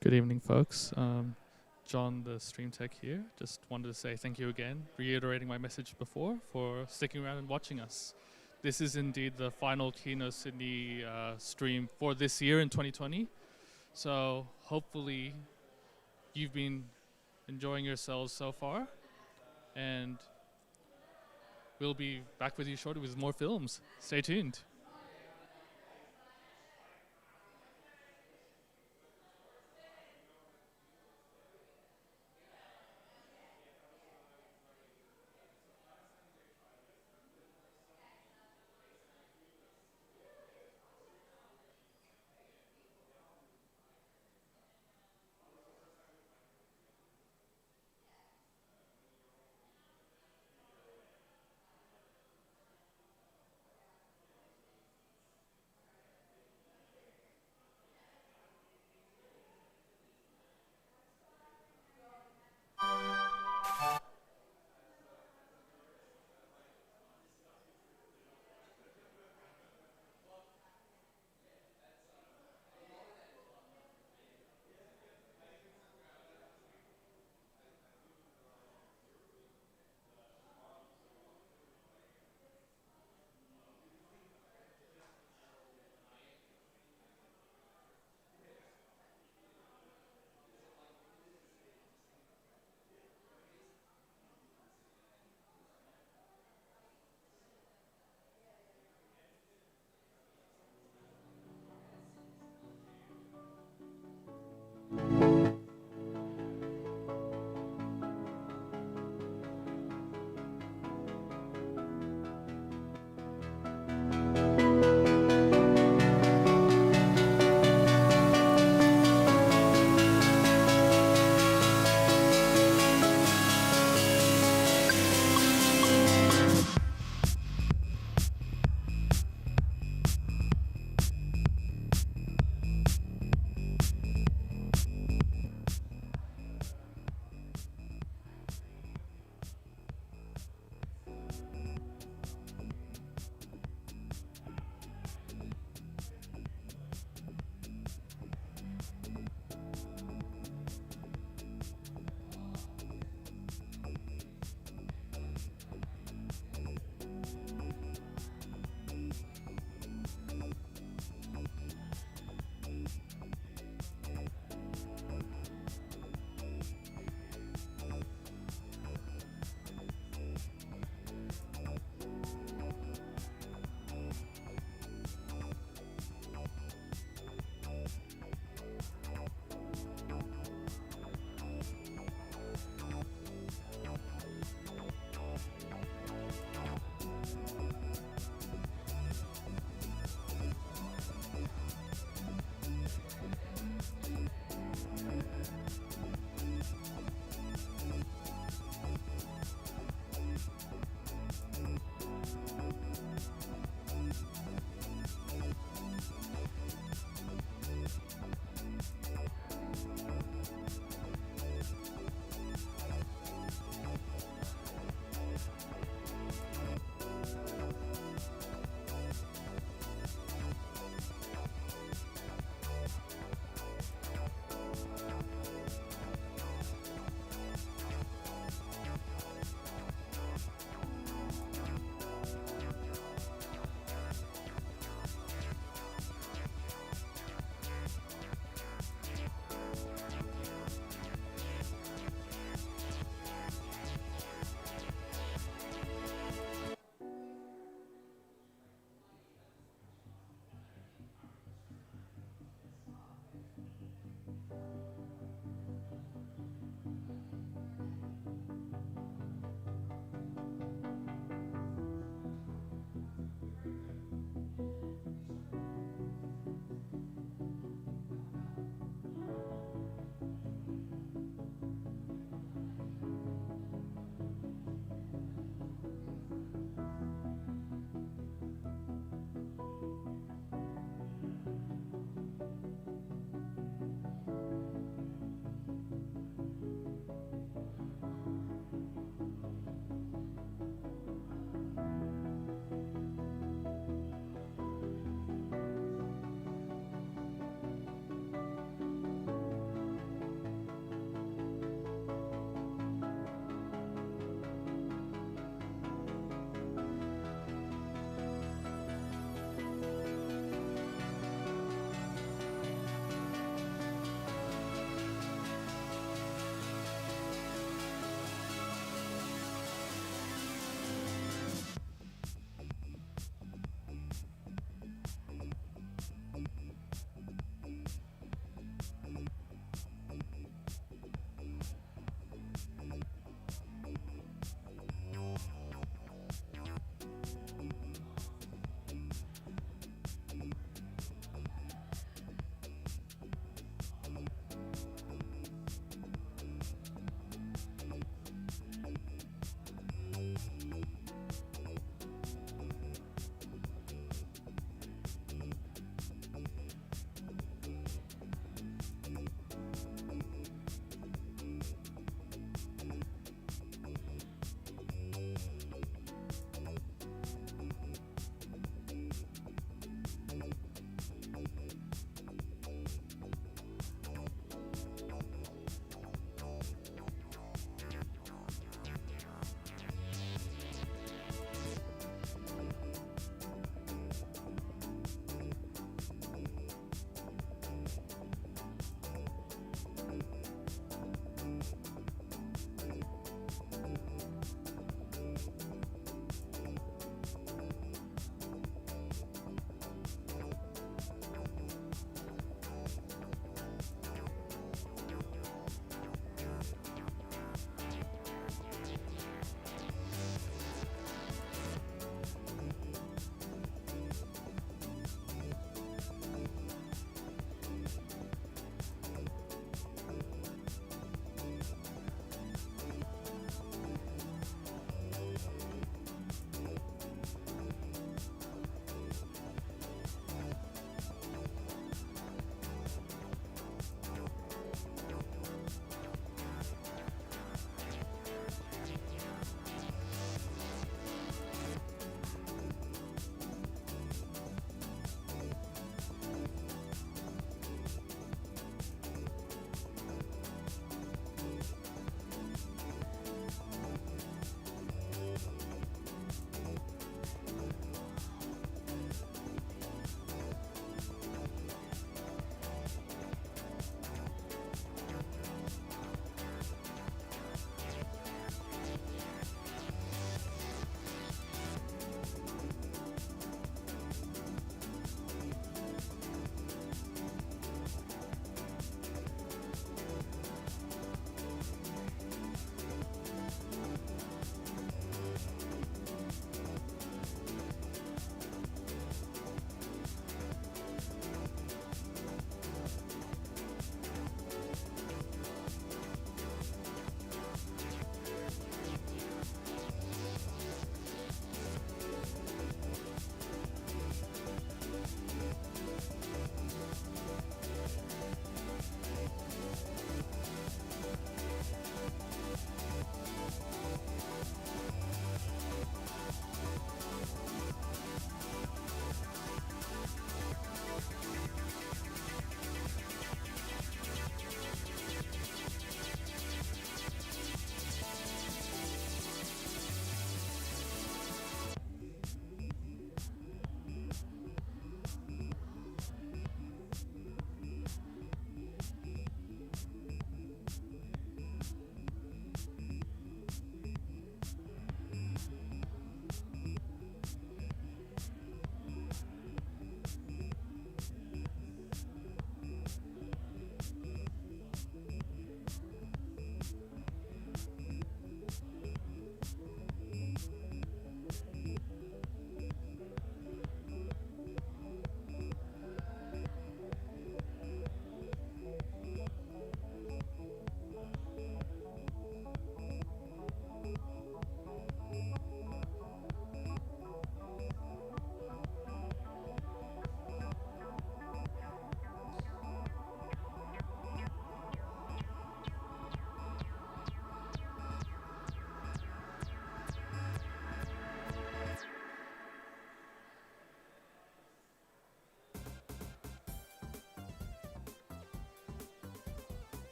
Good evening, folks. John, the Stream Tech here. Just wanted to say thank you again, reiterating my message before, for sticking around and watching us. this is indeed the final Kino Sydney stream for this year in 2020. So hopefully you've been enjoying yourselves so far, and we'll be back with you shortly with more films. Stay tuned.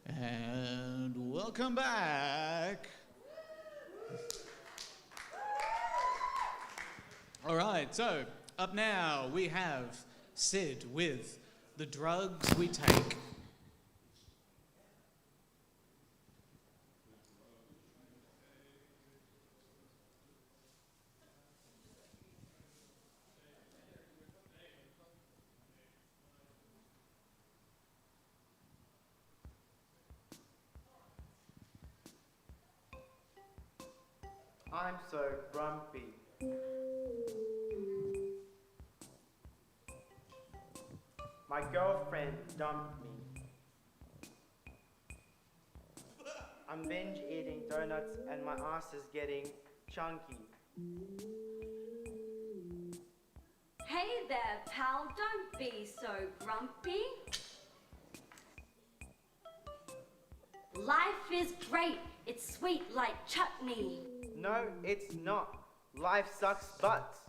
And welcome back. All right, so up now we have Sid with The Drugs We Take. I'm so grumpy. My girlfriend dumped me. I'm binge eating donuts and my ass is getting chunky. Hey there, pal, don't be so grumpy. Life is great, it's sweet like chutney. No, it's not. Life sucks butts.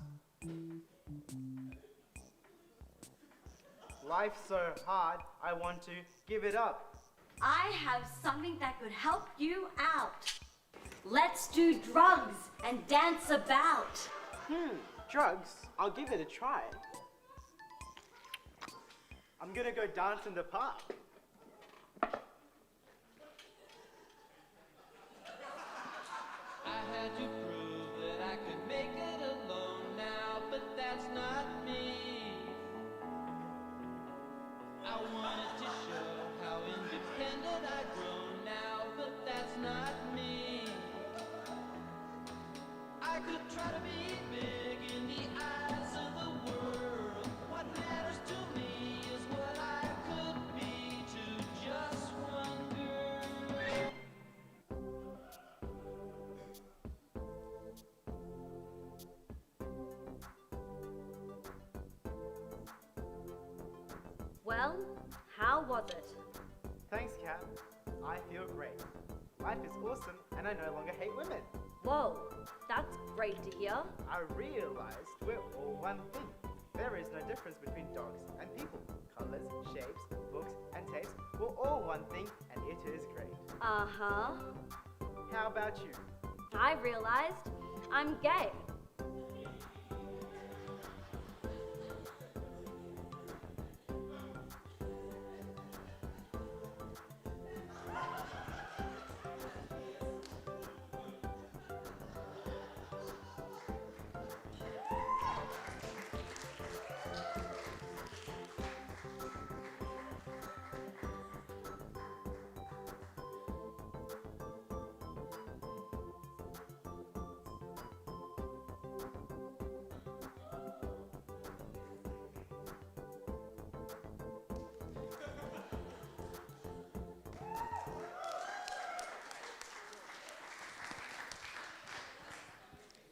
Life's so hard, I want to give it up. I have something that could help you out. Let's do drugs and dance about. Drugs? I'll give it a try. I'm gonna go dance in the park. I had to prove that I could make it alone now, but that's not me. I wanted to show how independent I've grown now, but that's not me. I could try to be big in the eyes of the world. What matters to me is what I could be to just one girl. Well, how was it? Thanks, Kat. I feel great. Life is awesome and I no longer hate women. Whoa, that's great to hear. I realized we're all one thing. There is no difference between dogs and people. Colors, shapes, books, and tapes, we're all one thing and it is great. Uh-huh. How about you? I realized I'm gay.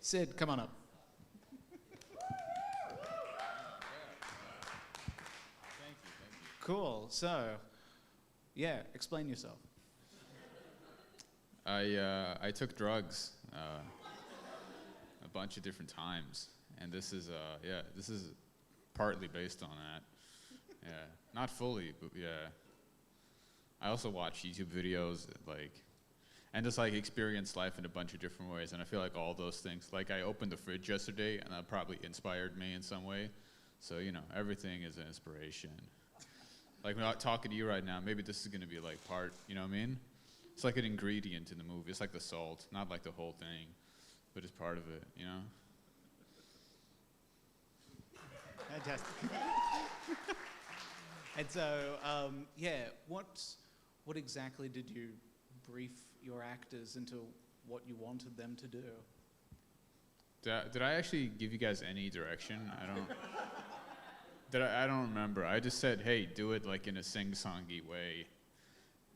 Sid, come on up. Cool. So, yeah, explain yourself. I took drugs a bunch of different times, and this is partly based on that. Yeah, not fully, but yeah. I also watch YouTube videos and just experience life in a bunch of different ways, and I feel like all those things. Like I opened the fridge yesterday, and that probably inspired me in some way. So everything is an inspiration. Like when I'm talking to you right now, maybe this is gonna be part. You know what I mean? It's like an ingredient in the movie. It's like the salt, not like the whole thing, but it's part of it. You know? Fantastic. And so, what exactly did you brief your actors into what you wanted them to do? Did I actually give you guys any direction? I don't remember. I just said, hey, do it in a sing-songy way,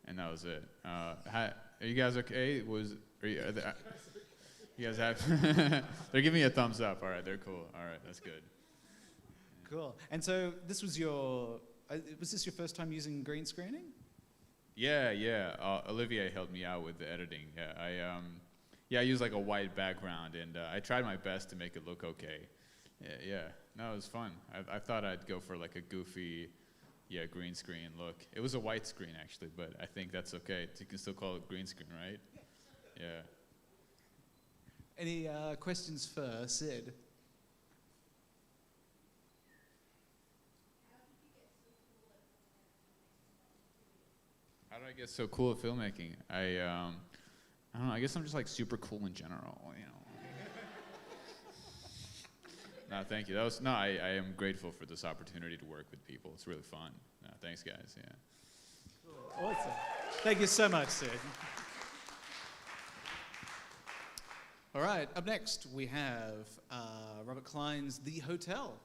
and that was it. Are you guys okay? You guys have? They're giving me a thumbs up. All right, they're cool. All right, that's good. Cool. And so this was was this your first time using green screening? Yeah. Olivier helped me out with the editing. I used a white background, and I tried my best to make it look okay. Yeah. No, it was fun. I thought I'd go for a goofy, green screen look. It was a white screen actually, but I think that's okay. You can still call it green screen, right? Yeah. Any questions for Sid? How did I get so cool at filmmaking? I don't know. I guess I'm just super cool in general. No, thank you. I am grateful for this opportunity to work with people. It's really fun. No, thanks, guys. Yeah. Cool. Awesome. Thank you so much, Sid. All right. Up next, we have Robert Klein's The Hotel.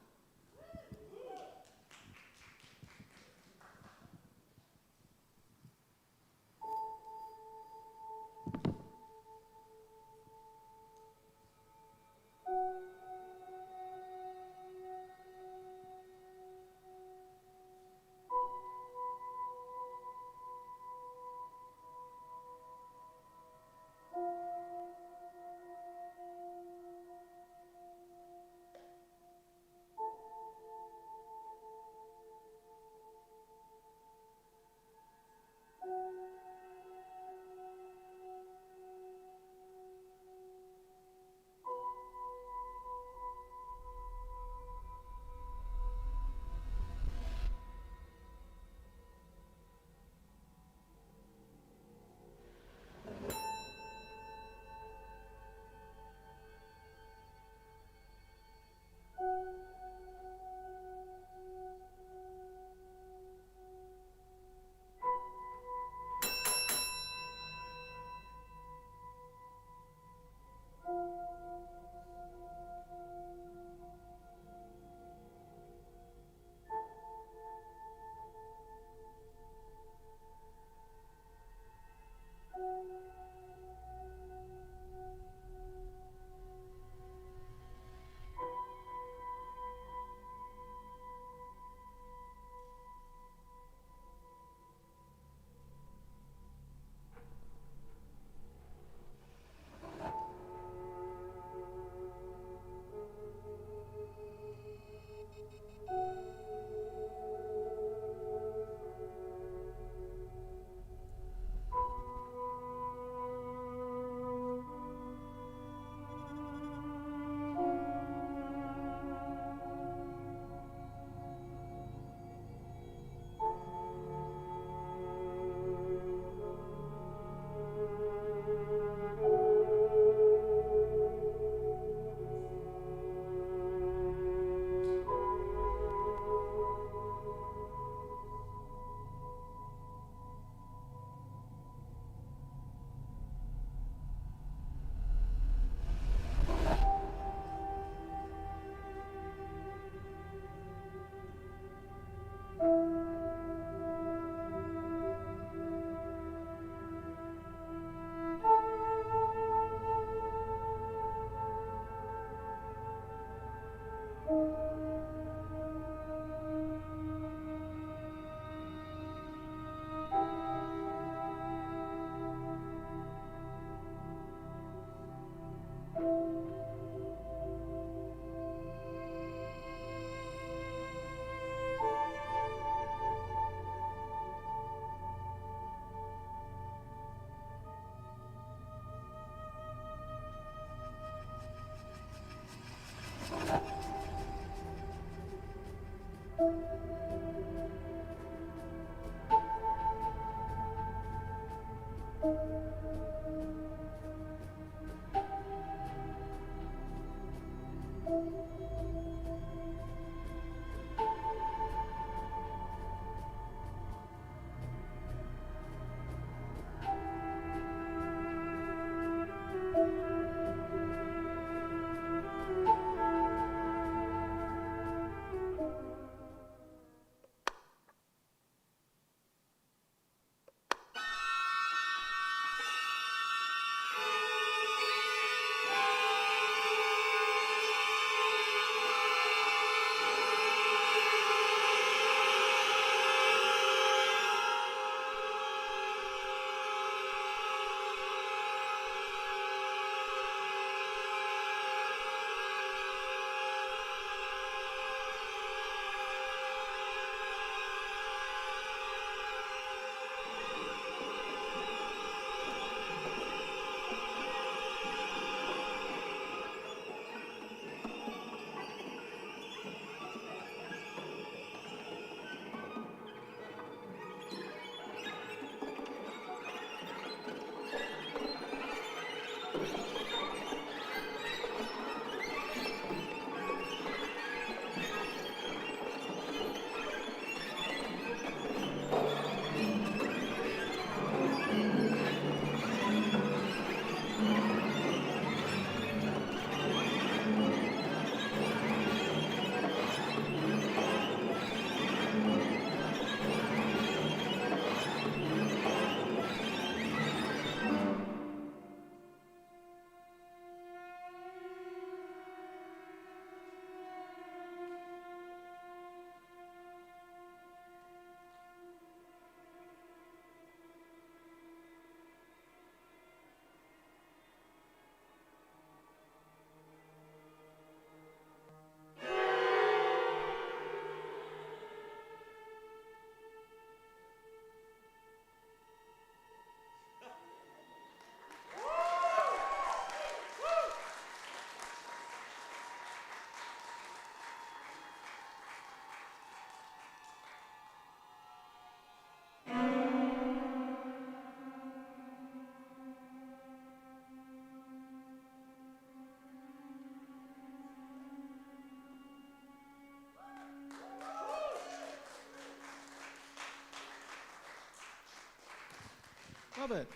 Robert.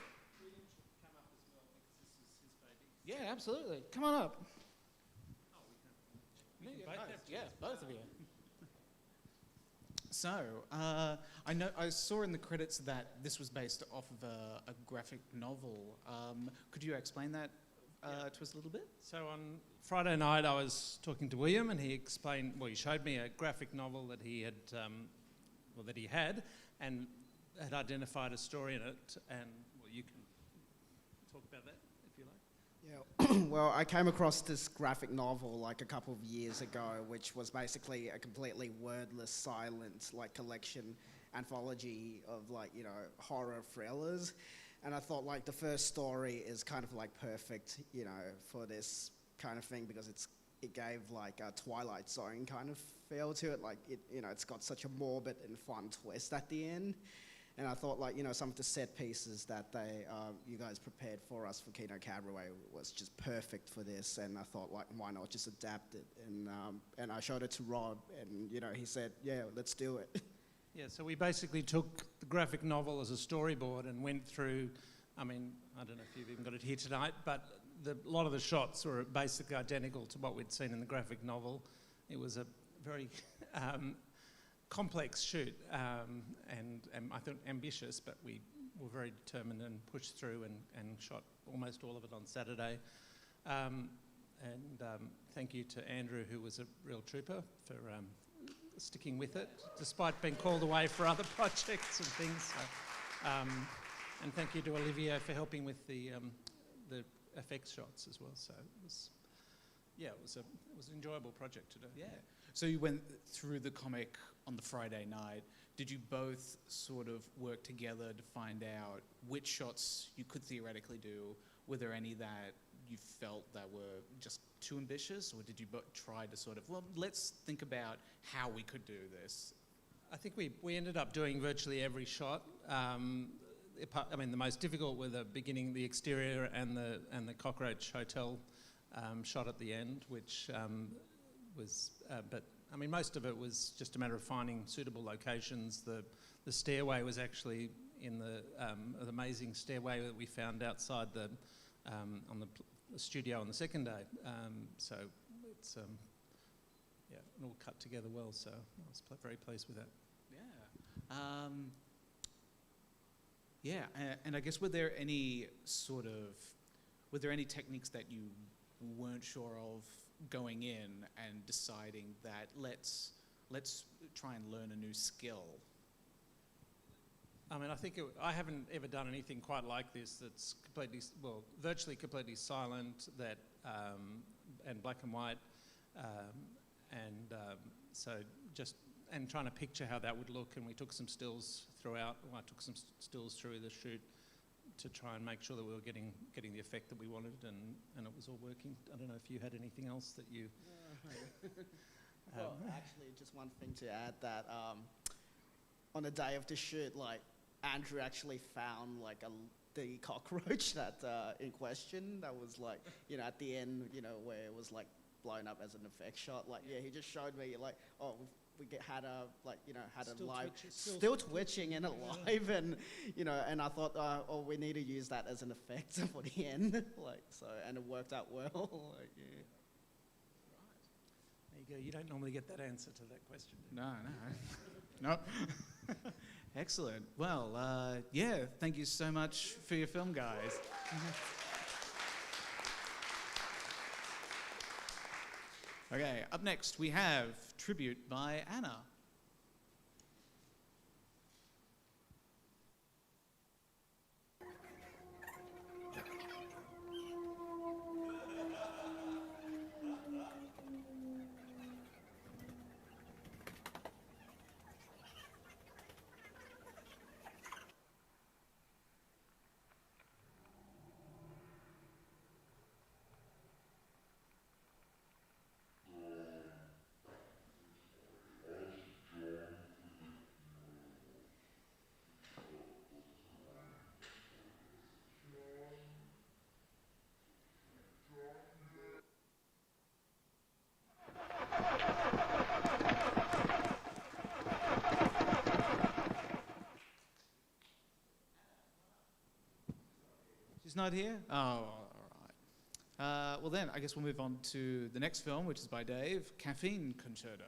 Yeah, absolutely. Come on up. Yeah, both of you. So, I saw in the credits that this was based off of a graphic novel. Could you explain that to us a little bit? So on Friday night, I was talking to William, and he explained. Well, he showed me a graphic novel that he had, and had identified a story in it. And well, you can talk about that if you like. Yeah. Well, I came across this graphic novel like a couple of years ago, which was basically a completely wordless, silent, like collection anthology of horror thrillers. And I thought the first story is kind of perfect, for this kind of thing, because it gave a Twilight Zone kind of feel to it. It's got such a morbid and fun twist at the end. And I thought, some of the set pieces that you guys prepared for us for Kino Cabaret was just perfect for this. And I thought, why not just adapt it? And I showed it to Rob, and he said, yeah, let's do it. Yeah, so we basically took the graphic novel as a storyboard and went through. I mean, I don't know if you've even got it here tonight, but a lot of the shots were basically identical to what we'd seen in the graphic novel. It was a very complex shoot, and I think ambitious, but we were very determined and pushed through and shot almost all of it on Saturday. Thank you to Andrew, who was a real trooper, for sticking with it, despite being called away for other projects and things. So, and thank you to Olivia for helping with the effects shots as well. So it was an enjoyable project to do. Yeah. So you went through the comic on the Friday night. Did you both sort of work together to find out which shots you could theoretically do? Were there any that you felt that were just too ambitious, or did you both try to sort of, let's think about how we could do this? I think we ended up doing virtually every shot. The most difficult were the beginning, the exterior, and the Cockroach Hotel shot at the end, which was, but I mean, most of it was just a matter of finding suitable locations. The stairway was actually in the amazing stairway that we found outside the studio on the second day. So it's yeah, it all cut together well. So I was very pleased with that. Yeah, and I guess were there any techniques that you weren't sure of going in and deciding that let's try and learn a new skill? I mean, I think I haven't ever done anything quite like this. That's completely, well, virtually completely silent. That and black and white, so just and trying to picture how that would look. And we took some stills throughout. Well, I took some stills through the shoot to try and make sure that we were getting the effect that we wanted, and it was all working. I don't know if you had anything else that you. Well, actually, just one thing to add that on the day of the shoot, like Andrew actually found like the cockroach that in question that was like, you know, at the end, you know, where it was like blown up as an effect shot. Like, yeah, he just showed me like, oh, had a like, you know, had Still a live, twitching, still twitching and alive, and you know, and I thought, oh, we need to use that as an effect for the end, like so, and it worked out well. Like, yeah. There you go. You don't normally get that answer to that question. Do you? No. Excellent. Well, yeah, thank you so much for your film, guys. Okay, up next we have Tribute by Anna. She's not here? Oh, all right. Well then, I guess we'll move on to the next film, which is by Dave, Caffeine Concerto.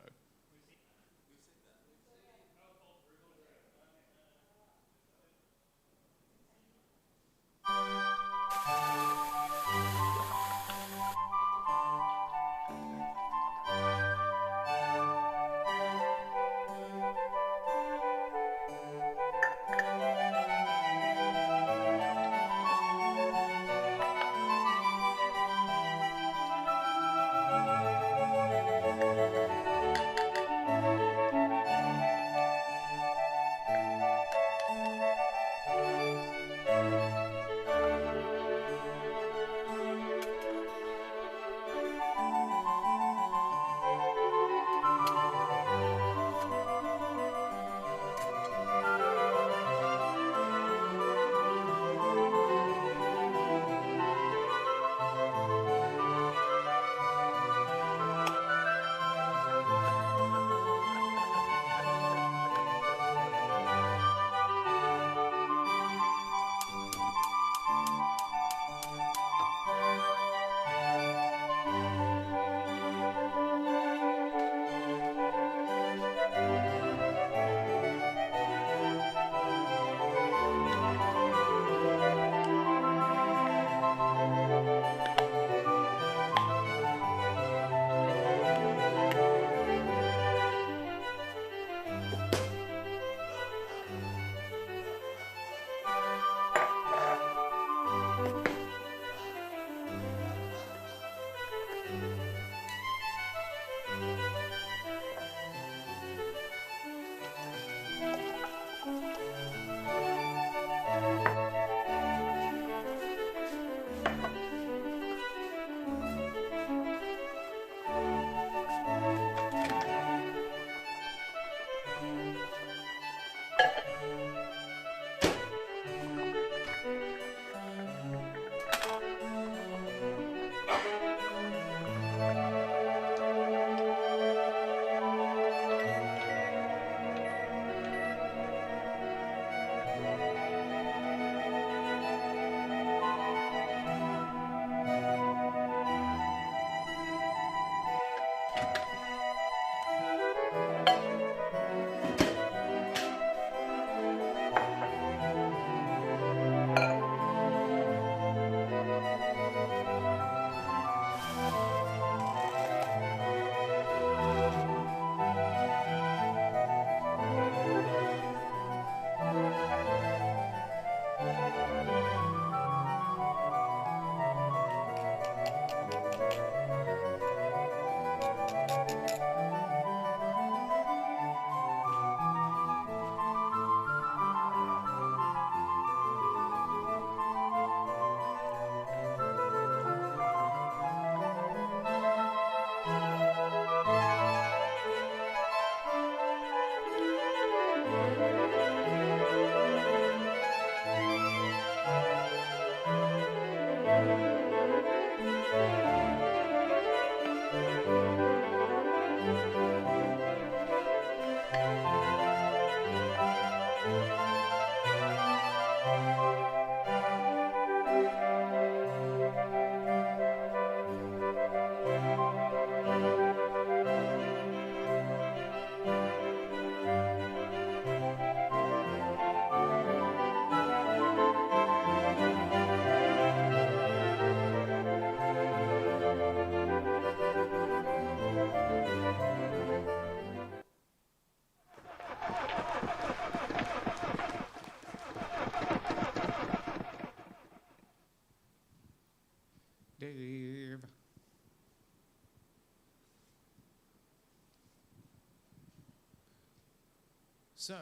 So,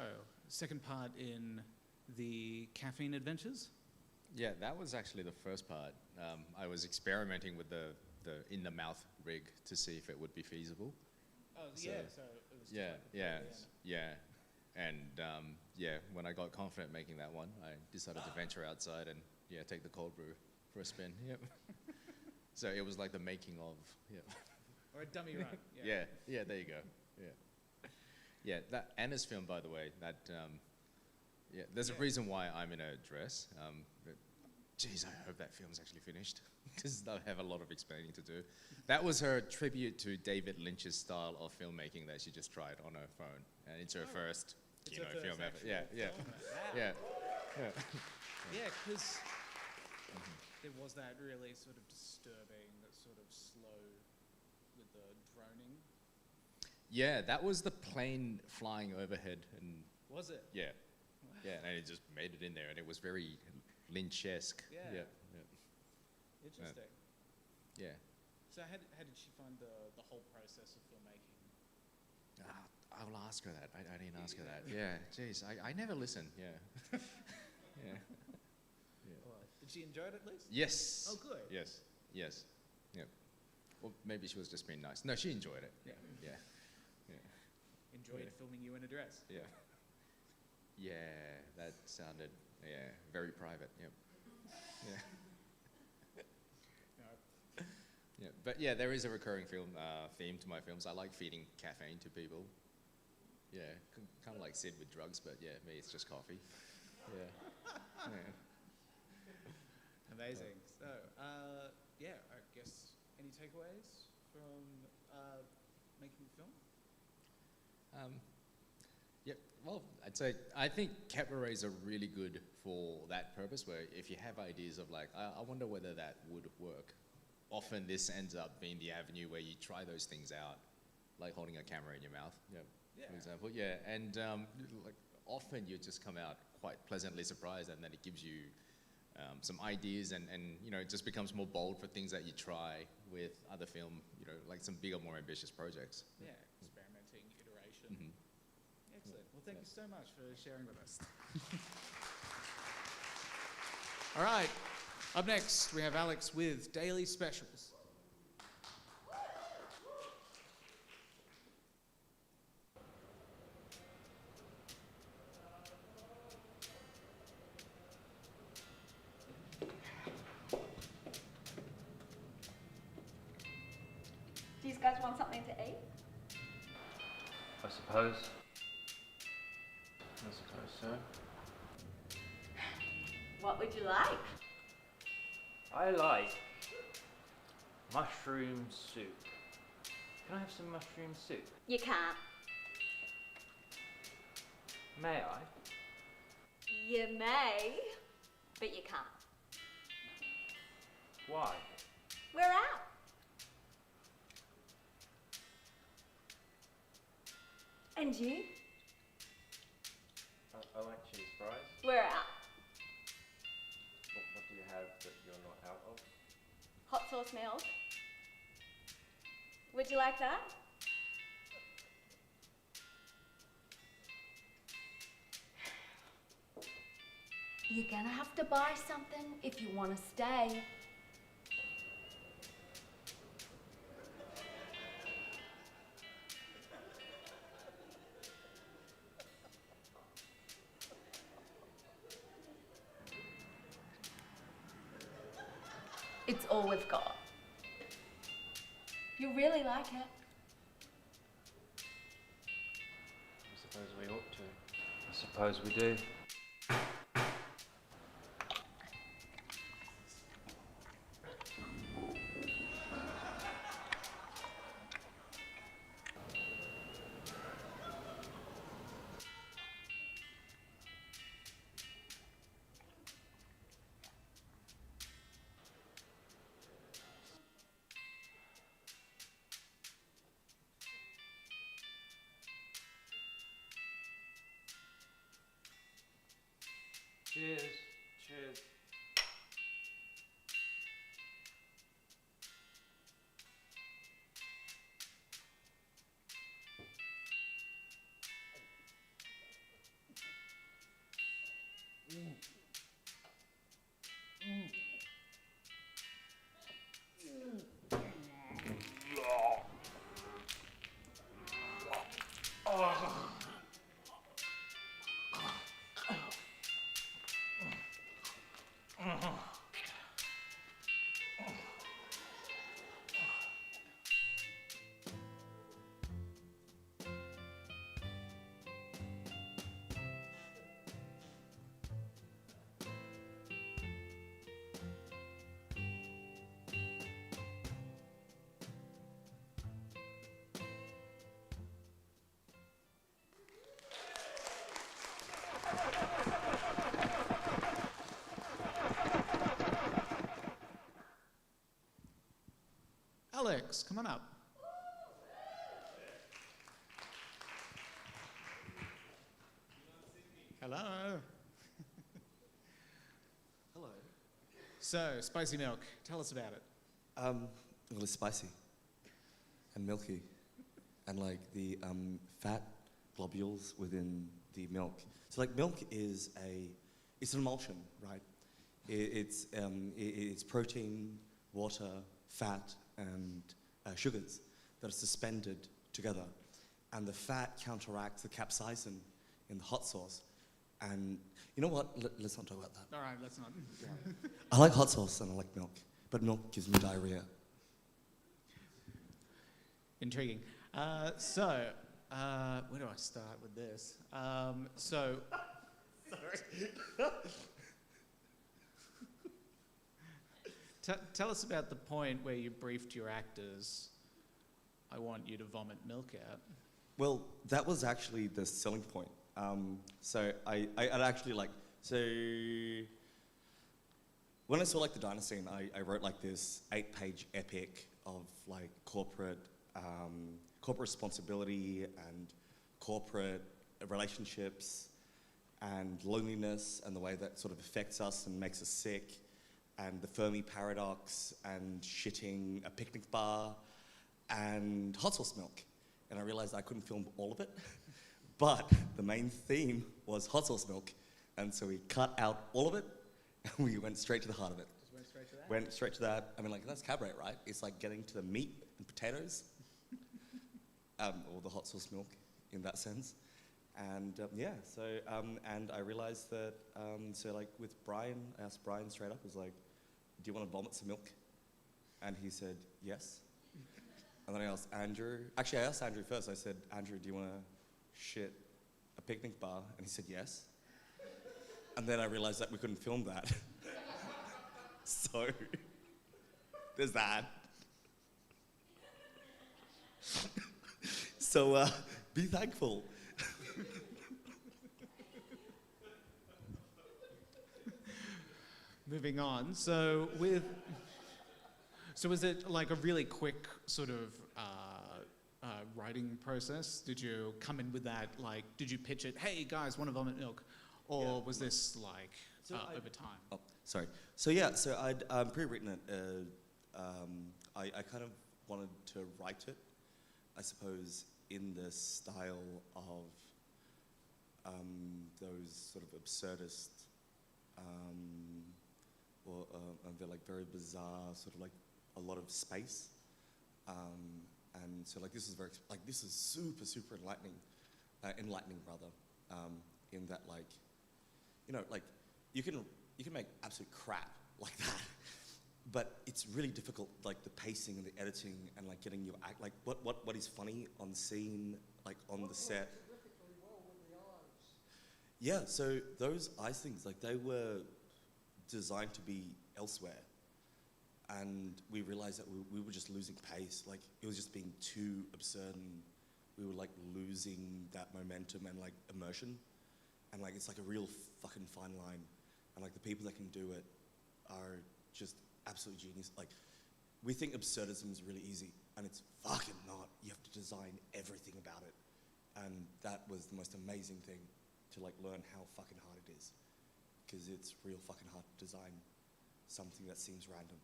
second part in the caffeine adventures. Yeah, that was actually the first part. I was experimenting with the in the mouth rig to see if it would be feasible. Oh, So- yeah, so it was Yeah, just like yeah, the yeah. And when I got confident making that one, I decided to venture outside and take the cold brew for a spin. Yep. So it was like the making of. Yeah. Or a dummy run. Yeah, there you go. Yeah, that Anna's film, by the way. That there's a reason why I'm in a dress. Geez, I hope that film's actually finished because I have a lot of explaining to do. That was her tribute to David Lynch's style of filmmaking that she just tried on her phone, and it's her first Kino film ever. Yeah. Yeah, because there was that really sort of disturbing, that sort of slow with the droning. Yeah, that was the plane flying overhead, and Was it? yeah, and it just made it in there, and it was very Lynch-esque. Yeah. Yeah. Interesting. Yeah. So how did she find the whole process of filmmaking? I will ask her that. I didn't ask her that. Yeah, geez, I never listen. Yeah. Yeah. Well, did she enjoy it at least? Yes. Oh, good. Yes. Yeah. Well, maybe she was just being nice. No, she enjoyed it. Yeah. Yeah. Enjoyed filming you in a dress. Yeah. Yeah, that sounded very private. Yep. Yeah. Yeah, but yeah, there is a recurring theme to my films. I like feeding caffeine to people. Yeah, kind of like Sid with drugs, but yeah, me it's just coffee. Yeah. Amazing. So, I guess any takeaways from making the film? Well, I'd say I think cabarets are really good for that purpose. Where if you have ideas of like, I wonder whether that would work. Often this ends up being the avenue where you try those things out, like holding a camera in your mouth. For example. Yeah, and like often you just come out quite pleasantly surprised, and then it gives you some ideas, and it just becomes more bold for things that you try with other film, like some bigger, more ambitious projects. Yeah, experimenting, iteration. Mm-hmm. Excellent. Well, thank you so much for sharing with us. All right. Up next, we have Alex with Daily Specials. Do you guys want something to eat? I suppose. So. What would you like? I like mushroom soup. Can I have some mushroom soup? You can't. May I? You may, but you can't. Why? We're out. And you? I like cheese fries. We're out. What do you have that you're not out of? Hot sauce milk. Would you like that? You're gonna have to buy something if you want to stay. It's all we've got. You really like it. I suppose we ought to. I suppose we do. Milks, come on up. Hello. Hello. So, spicy milk, tell us about it. Well, it's spicy and milky, and like the fat globules within the milk. So, like, milk is it's an emulsion, right? It's protein, water, fat, and sugars that are suspended together, and the fat counteracts the capsaicin in the hot sauce. And you know what? Let's not talk about that. All right, let's not. I like hot sauce and I like milk, but milk gives me diarrhea. Intriguing. Where do I start with this? Sorry. Tell us about the point where you briefed your actors, I want you to vomit milk out. Well, that was actually the selling point. So I'd actually when I saw like the diner scene, I wrote like this 8-page epic of like corporate responsibility and corporate relationships and loneliness and the way that sort of affects us and makes us sick, and the Fermi paradox and shitting a picnic bar and hot sauce milk. And I realized I couldn't film all of it. But the main theme was hot sauce milk, and so we cut out all of it, and we went straight to the heart of it. Just went straight to that? Went straight to that. I mean, like, that's Cabaret, right? It's like getting to the meat and potatoes, or the hot sauce milk in that sense. And and I realized that, so like with Brian, I asked Brian straight up, I was like, do you want to vomit some milk? And he said, yes. And then I asked Andrew, actually I asked Andrew first, I said, Andrew, do you want to shit a picnic bar? And he said yes. And then I realized that we couldn't film that. So there's that. So be thankful. Moving on, so was it like a really quick sort of writing process? Did you come in with that, like, did you pitch it, hey guys, want to vomit milk? Or was this like over time? Oh, sorry. So yeah, so I'd pre-written it. I kind of wanted to write it, I suppose, in the style of those sort of absurdist, they're like very bizarre, sort of like a lot of space. And so like this is super enlightening rather, in that, like, you know, like you can make absolute crap like that, but it's really difficult, like the pacing and the editing and like getting your act, like what is funny on scene, like on the set. Yeah, so those ice things, like they were designed to be elsewhere. And we realized that we were just losing pace. Like, it was just being too absurd, and we were like losing that momentum and like immersion. And like, it's like a real fucking fine line. And like the people that can do it are just absolute genius. Like, we think absurdism is really easy, and it's fucking not. You have to design everything about it. And that was the most amazing thing, to like learn how fucking hard it is. Because it's real fucking hard to design something that seems random.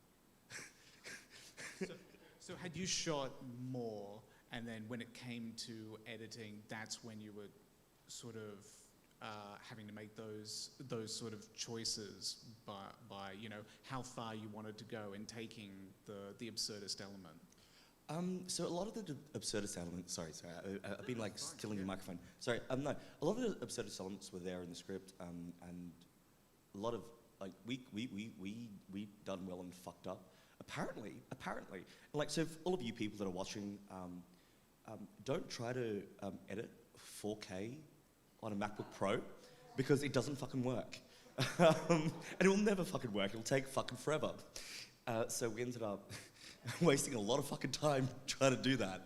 So had you shot more, and then when it came to editing, that's when you were sort of having to make those sort of choices by you know, how far you wanted to go in taking the absurdist element? So a lot of the absurdist elements, sorry, I've been like stealing the microphone. Sorry, no, a lot of the absurdist elements were there in the script, and a lot of, like, we done well and fucked up. Apparently, like, so for all of you people that are watching, don't try to edit 4K on a MacBook Pro, because it doesn't fucking work. And it will never fucking work, it'll take fucking forever. So we ended up wasting a lot of fucking time trying to do that.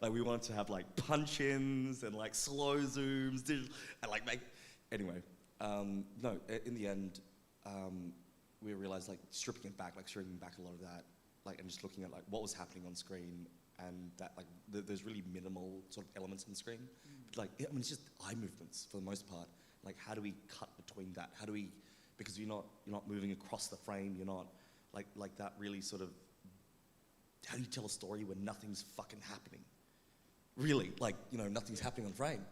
Like, we wanted to have like punch-ins and like slow zooms, and like make, anyway. No, in the end, we realized like stripping back a lot of that like, and just looking at like what was happening on screen, and that like there's really minimal sort of elements on the screen. But, like, I mean, it's just eye movements for the most part. Like, how do we cut between that? How do we, because you're not moving across the frame. You're not like that really sort of. How do you tell a story when nothing's fucking happening? Really, like, you know, nothing's happening on frame.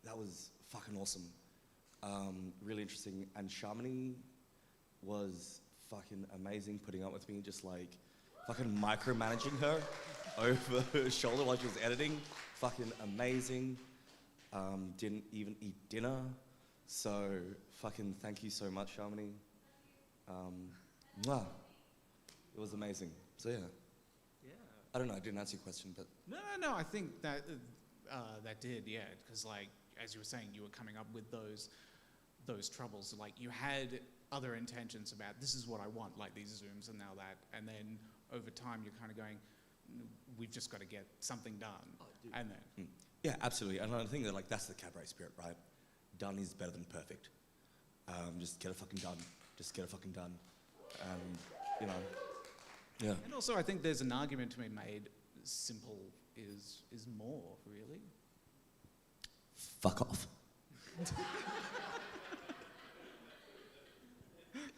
That was fucking awesome. Really interesting. And Shamini was fucking amazing putting up with me, just like fucking micromanaging her over her shoulder while she was editing. Fucking amazing. Didn't even eat dinner. So fucking thank you so much, Shamini. Mwah. It was amazing. So yeah. I don't know, I didn't answer your question, but... No, I think that that did, yeah, because like, as you were saying, you were coming up with those troubles. Like, you had other intentions about, this is what I want, like these zooms and now that, and then over time you're kind of going, we've just got to get something done, and then... Yeah, absolutely, and I think that like that's the cabaret spirit, right? Done is better than perfect. Just get it fucking done. Just get it fucking done. You know, yeah. And also, I think there's an argument to be made, simple is more, really. Fuck off.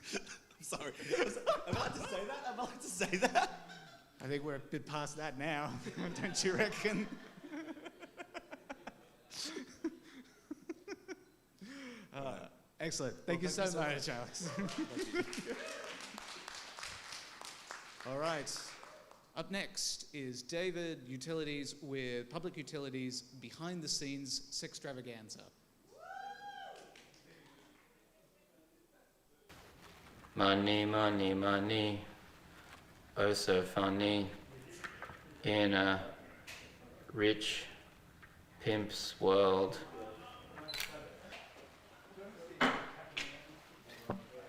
I'm sorry. Am I allowed to say that? Am I allowed to say that? I think we're a bit past that now, don't you reckon? Excellent. Thank you so much, Alex. All right. Up next is David Utilities with Public Utilities Behind the Scenes Sextravaganza. Money, money, money, oh so funny, in a rich pimp's world.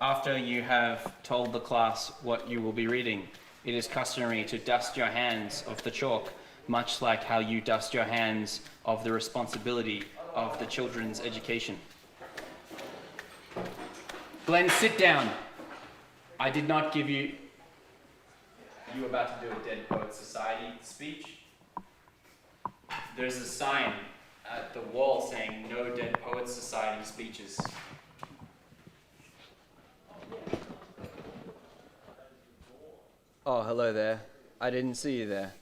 After you have told the class what you will be reading, it is customary to dust your hands of the chalk, much like how you dust your hands of the responsibility of the children's education. Glenn, sit down. I did not give you... You were about to do a Dead Poets Society speech. There's a sign at the wall saying no Dead Poets Society speeches. Oh, hello there. I didn't see you there.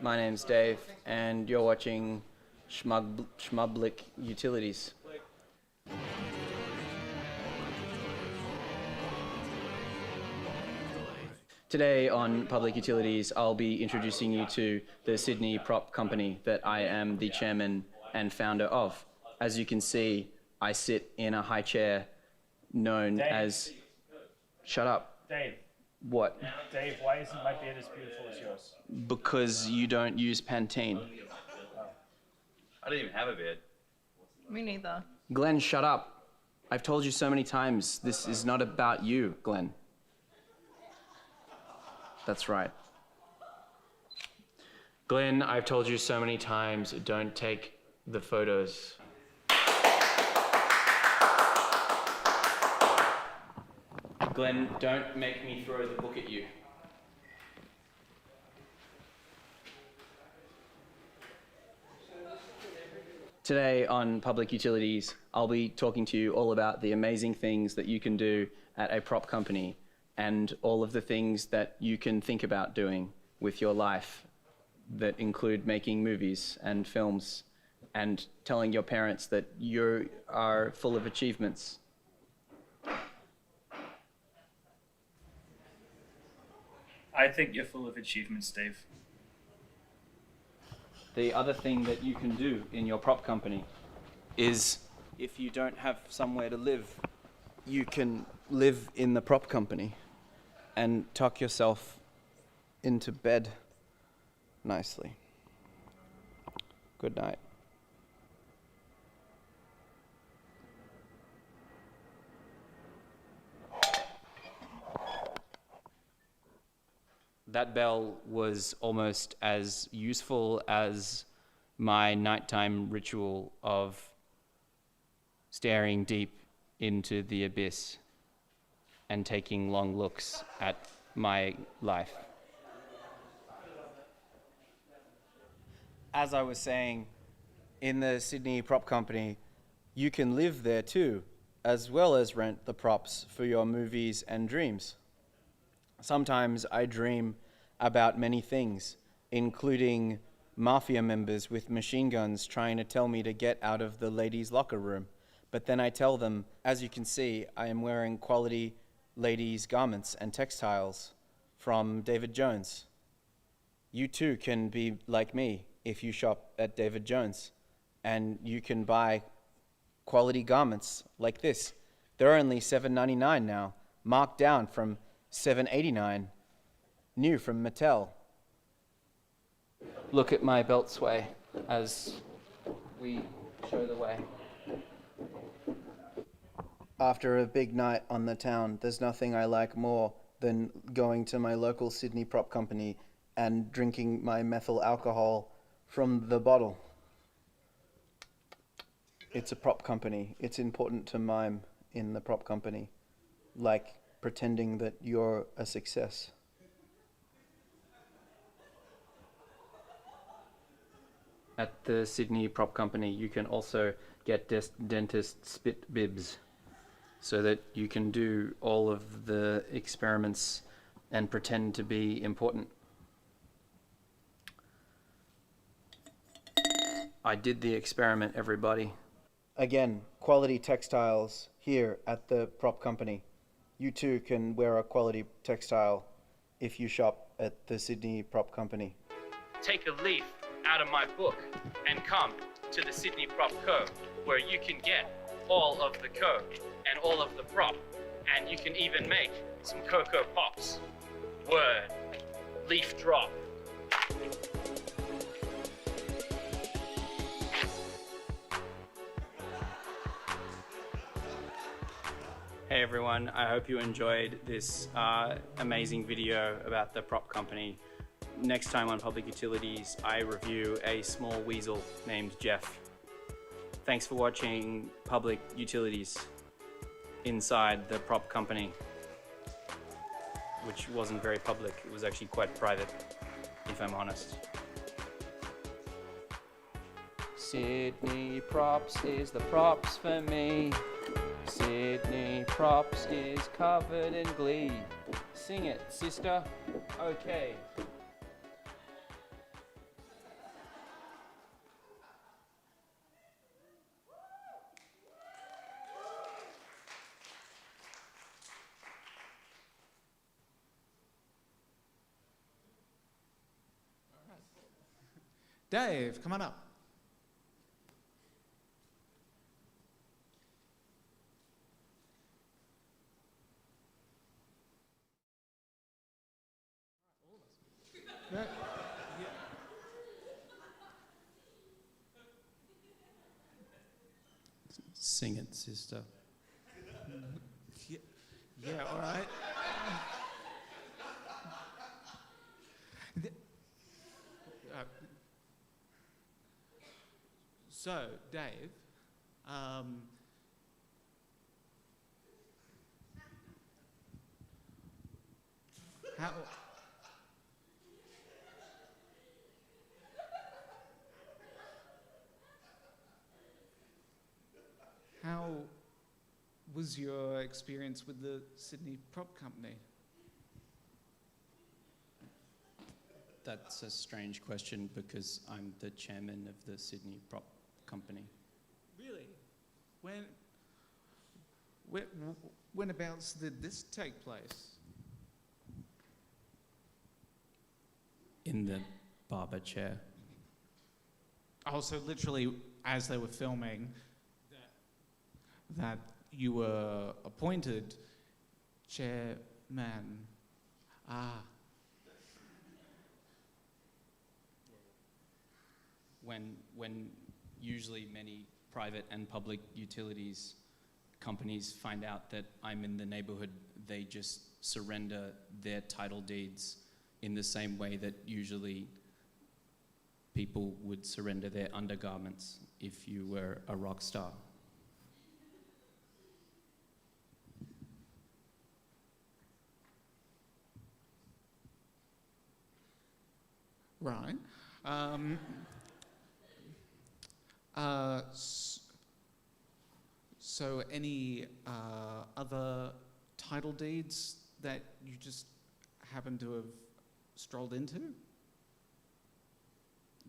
My name's Dave, and you're watching Schmublic Utilities. Today on Public Utilities, I'll be introducing you to the Sydney prop company that I am the chairman and founder of. As you can see, I sit in a high chair known as... Shut up. Dave. What? Dave, why isn't my beard as beautiful as yours? Because you don't use Pantene. I don't even have a beard. Me neither. Glenn, shut up. I've told you so many times, this is not about you, Glenn. That's right. Glenn, I've told you so many times, don't take the photos. Glenn, don't make me throw the book at you. Today on Public Utilities, I'll be talking to you all about the amazing things that you can do at a prop company and all of the things that you can think about doing with your life that include making movies and films and telling your parents that you are full of achievements. I think you're full of achievements, Dave. The other thing that you can do in your prop company is if you don't have somewhere to live, you can live in the prop company and tuck yourself into bed nicely. Good night. That bell was almost as useful as my nighttime ritual of staring deep into the abyss and taking long looks at my life. As I was saying, in the Sydney Prop Company, you can live there too, as well as rent the props for your movies and dreams. Sometimes I dream about many things, including mafia members with machine guns trying to tell me to get out of the ladies' locker room. But then I tell them, as you can see, I am wearing quality ladies' garments and textiles from David Jones. You too can be like me if you shop at David Jones, and you can buy quality garments like this. They're only $7.99 now, marked down from $7.89, new from Mattel. Look at my belt sway as we show the way. After a big night on the town, there's nothing I like more than going to my local Sydney Prop Company and drinking my methyl alcohol from the bottle. It's a prop company. It's important to mime in the prop company, like pretending that you're a success. At the Sydney Prop Company, you can also get dentist spit bibs so that you can do all of the experiments and pretend to be important. I did the experiment, everybody. Again, quality textiles here at the Prop Company. You too can wear a quality textile if you shop at the Sydney Prop Company. Take a leaf out of my book and come to the Sydney Prop Co, where you can get all of the co and all of the prop, and you can even make some Cocoa Pops. Word. Leaf drop. Hey everyone, I hope you enjoyed this amazing video about the prop company. Next time on Public Utilities, I review a small weasel named Jeff. Thanks for watching Public Utilities inside the prop company, which wasn't very public. It was actually quite private, if I'm honest. Sydney Props is the props for me. Sydney Props is covered in glee. Sing it, sister. Okay. Dave, come on up. Sing it, sister. Yeah, all right. So, Dave, how was your experience with the Sydney Prop Company? That's a strange question because I'm the chairman of the Sydney Prop Company. Really? Whenabouts did this take place? In the barber chair. Oh, so literally as they were filming, that you were appointed chairman. Ah. When usually many private and public utilities companies find out that I'm in the neighborhood, they just surrender their title deeds in the same way that usually people would surrender their undergarments if you were a rock star. Right. So any other title deeds that you just happen to have strolled into?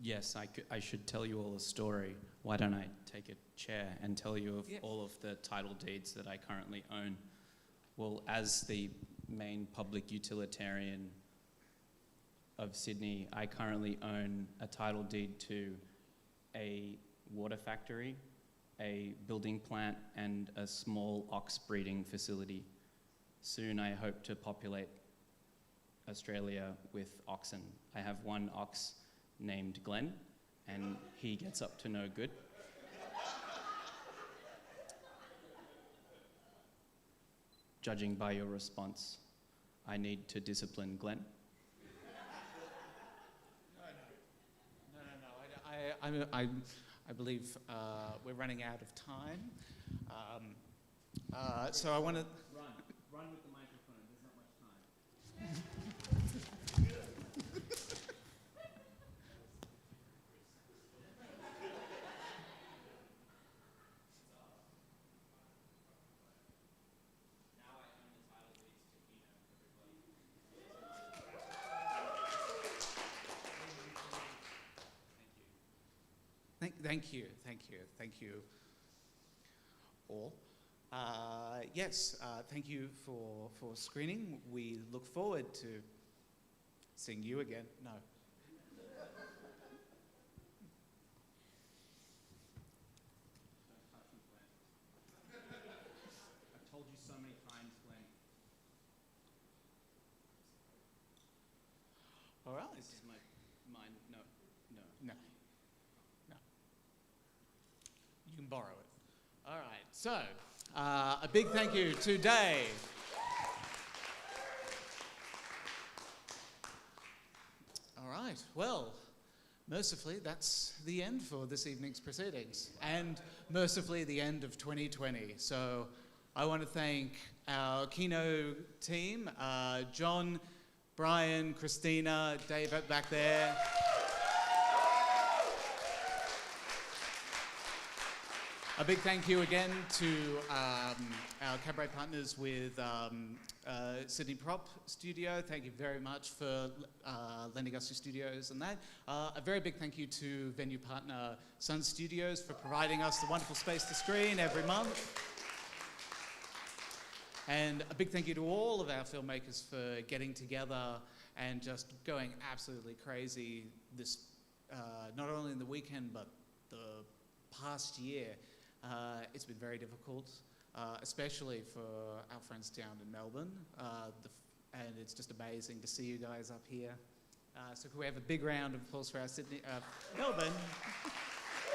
Yes, I should tell you all a story. Why don't I take a chair and tell you of Yes. all of the title deeds that I currently own? Well, as the main public utilitarian of Sydney, I currently own a title deed to a water factory, a building plant, and a small ox breeding facility. Soon I hope to populate Australia with oxen. I have one ox named Glenn, and he gets up to no good. Judging by your response, I need to discipline Glenn. No. I believe we're running out of time. So I want to... Run with the microphone, there's not much time. Thank you all. Yes, thank you for screening. We look forward to seeing you again. No. I've told you so many times, Glenn. All right. This is mine. No. No. You can borrow it. All right. So, a big thank you to Dave. All right. Well, mercifully, that's the end for this evening's proceedings, and mercifully, the end of 2020. So, I want to thank our Kino team, John, Brian, Christina, Dave back there. A big thank you again to our Kabaret partners with Sydney Prop Studio. Thank you very much for lending us your studios and that. A very big thank you to venue partner Sun Studios for providing us the wonderful space to screen every month. And a big thank you to all of our filmmakers for getting together and just going absolutely crazy this, not only in the weekend, but the past year. It's been very difficult, especially for our friends down in Melbourne. And it's just amazing to see you guys up here. So can we have a big round of applause for our Sydney, Melbourne,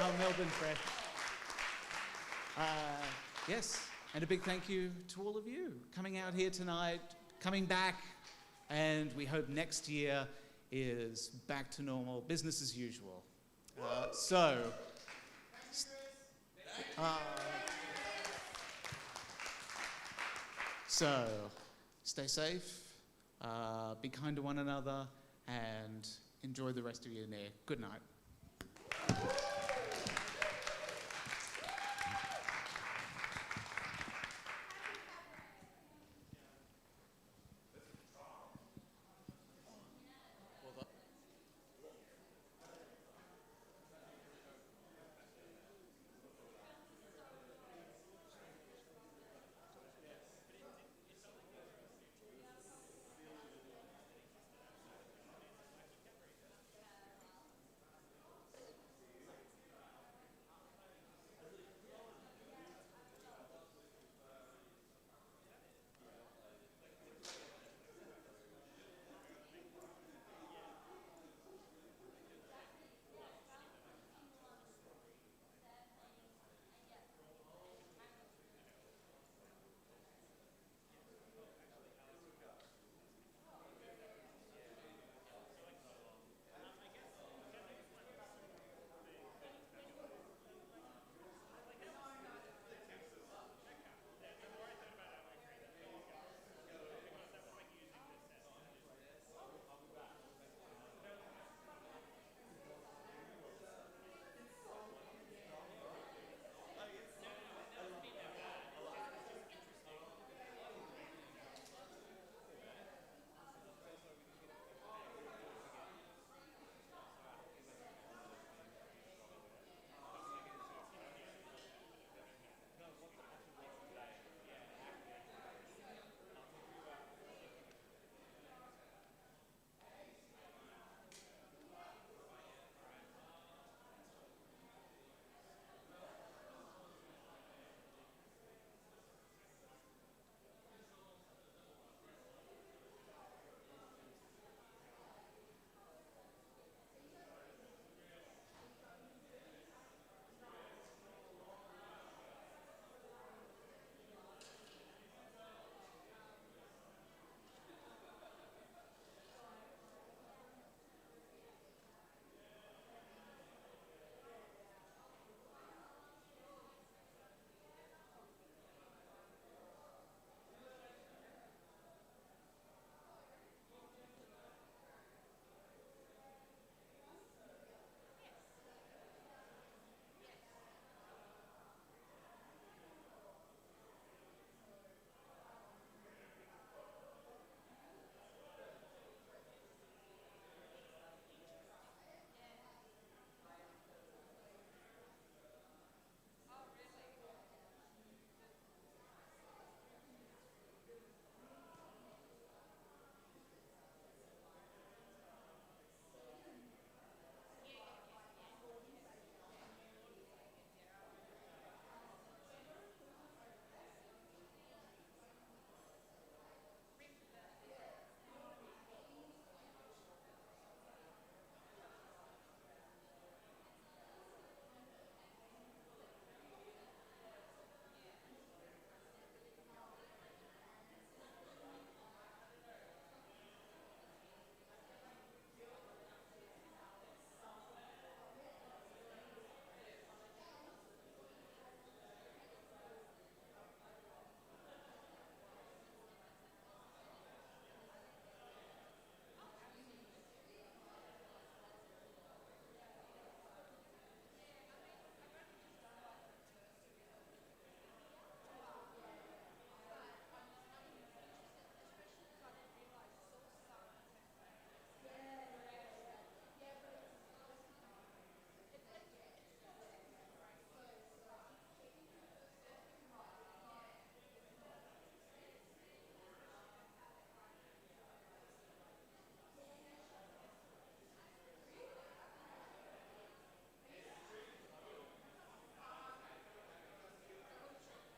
our Melbourne friend. Yes, and a big thank you to all of you coming out here tonight, coming back, and we hope next year is back to normal, business as usual. So, stay safe, be kind to one another, and enjoy the rest of your day. Good night.